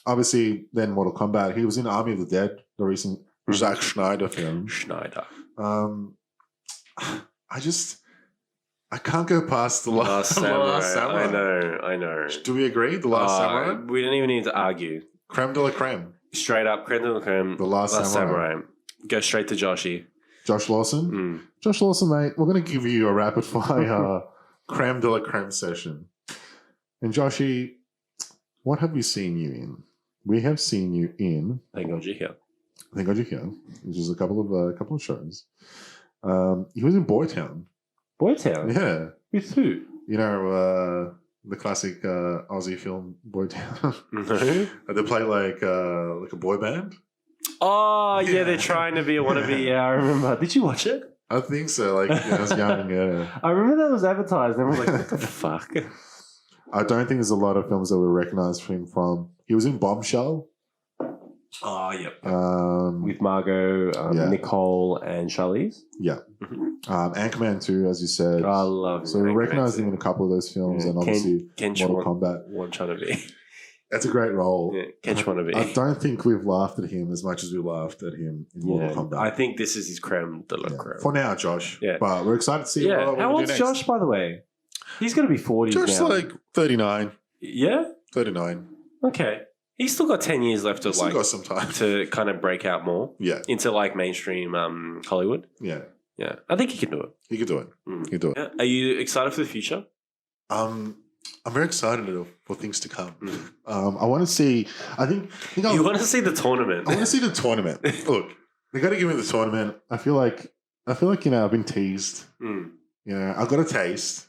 Obviously, then Mortal Kombat. He was in Army of the Dead, the recent Zack Snyder film. I can't go past The Last Samurai. I know. Do we agree? The Last Samurai? We don't even need to argue. Creme de la creme. Straight up, creme de la creme. The Last Samurai. Go straight to Joshy. Josh Lawson? Josh Lawson, mate, we're going to give you a rapid fire creme de la creme session. And Joshy, what have we seen you in? We have seen you in... Thank God You're Here. Thank God You're Here, which is a couple of shows. He was in Boytown. Boytown? Yeah. With who? You know, the classic Aussie film Boytown. No. They play like a boy band. Oh, yeah, they're trying to be a wannabe. Yeah, I remember. Did you watch it? I think so. Like, I was young, yeah. I remember that was advertised. And I was like, what the fuck? I don't think there's a lot of films that we recognize him from. He was in Bombshell. Oh, yep. With Margot, Nicole, and Charlize. Yeah. Anchorman 2, as you said. I love. So we recognise him in a couple of those films, and obviously Mortal Kombat. One trying to be. That's a great role. Yeah, Kench wanna be. I don't think we've laughed at him as much as we laughed at him in Mortal Kombat. I think this is his creme de la creme. For now, Josh. Yeah. But we're excited to see what How old's Josh, by the way? He's going to be 40 Josh's now. like 39. Yeah? 39. Okay. He's still got 10 years left He's still got some time to kind of break out more. Yeah. Into like mainstream Hollywood. Yeah. Yeah. I think he can do it. He can do it. He can do it. Yeah. Are you excited for the future? I'm very excited for things to come. I want to see. You want to see the tournament. I want to see the tournament. Look, they got to give me the tournament. I feel like I've been teased. I've got a taste.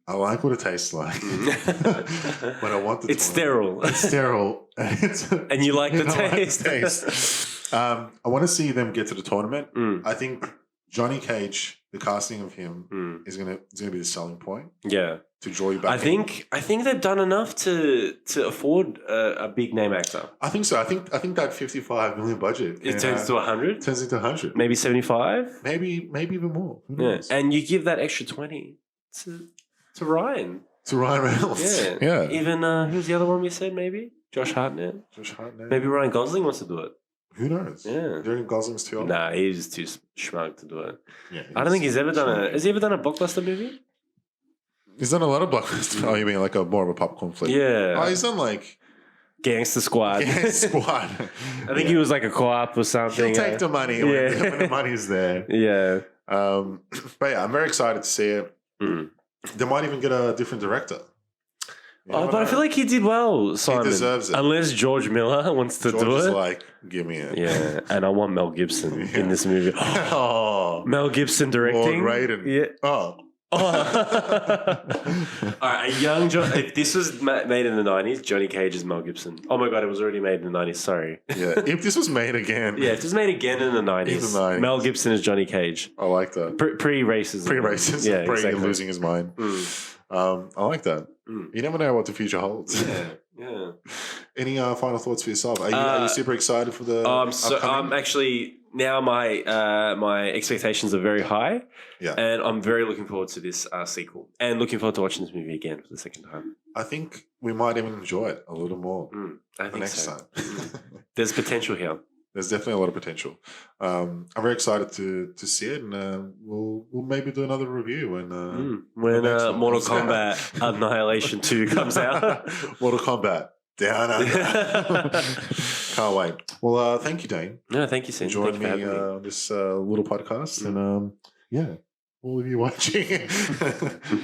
I like what it tastes like, but I want the. It's sterile. It's sterile, and you like the taste. Like the taste. I want to see them get to the tournament. I think Johnny Cage, the casting of him, is gonna be the selling point. Yeah. To draw you back. I think they've done enough to afford a big name actor. I think so. I think that 55 million budget turns to 100. Turns into 100. Maybe 75. Maybe even more. Yeah. And you give that extra 20 to Ryan. To Ryan Reynolds. Yeah. Even who's the other one we said? Maybe Josh Hartnett. Maybe Ryan Gosling wants to do it. Who knows? Yeah. Do you think Gosling's too old? Nah, he's too schmuck to do it. Yeah. I don't think he's ever done Has he ever done a blockbuster movie? He's done a lot of blockbusters. Oh, you mean like more of a popcorn flick? Yeah. Oh, he's done like Gangster Squad. Gangster Squad. I think he was like a co-op or something. He'll take the money when the money's there. Yeah. But yeah, I'm very excited to see it. They might even get a different director. But I feel like he did well, Simon. He deserves it. Unless George Miller wants to do it. Like, give me it. Yeah, and I want Mel Gibson in this movie. Mel Gibson directing. Lord Raiden. Yeah. All right, a young John. If this was made in the 90s, Johnny Cage is Mel Gibson. Oh my god, it was already made in the 90s. Sorry. Yeah, if this was made again. Yeah, if this was made again in the 90s, Mel Gibson is Johnny Cage. I like that. Pre-racism. Pre-racism. Yeah, exactly. Losing his mind. I like that. You never know what the future holds. Yeah. Any final thoughts for yourself? Are you super excited for the? I'm actually now my expectations are very high. Yeah, and I'm very looking forward to this sequel, and looking forward to watching this movie again for the second time. I think we might even enjoy it a little more. I think next time. There's potential here. There's definitely a lot of potential. I'm very excited to see it, and we'll maybe do another review when Mortal Kombat Annihilation 2 comes out. Mortal Kombat Down Under. Can't wait. Well, thank you, Dane. No, thank you, Sin. Join me on this little podcast, and all of you watching,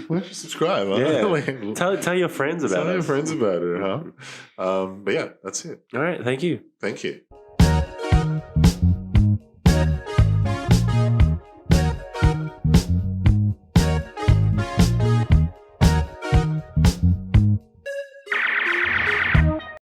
why don't you subscribe? Yeah. Tell your friends about it. Tell your friends about it, huh? But yeah, that's it. All right, thank you. Thank you.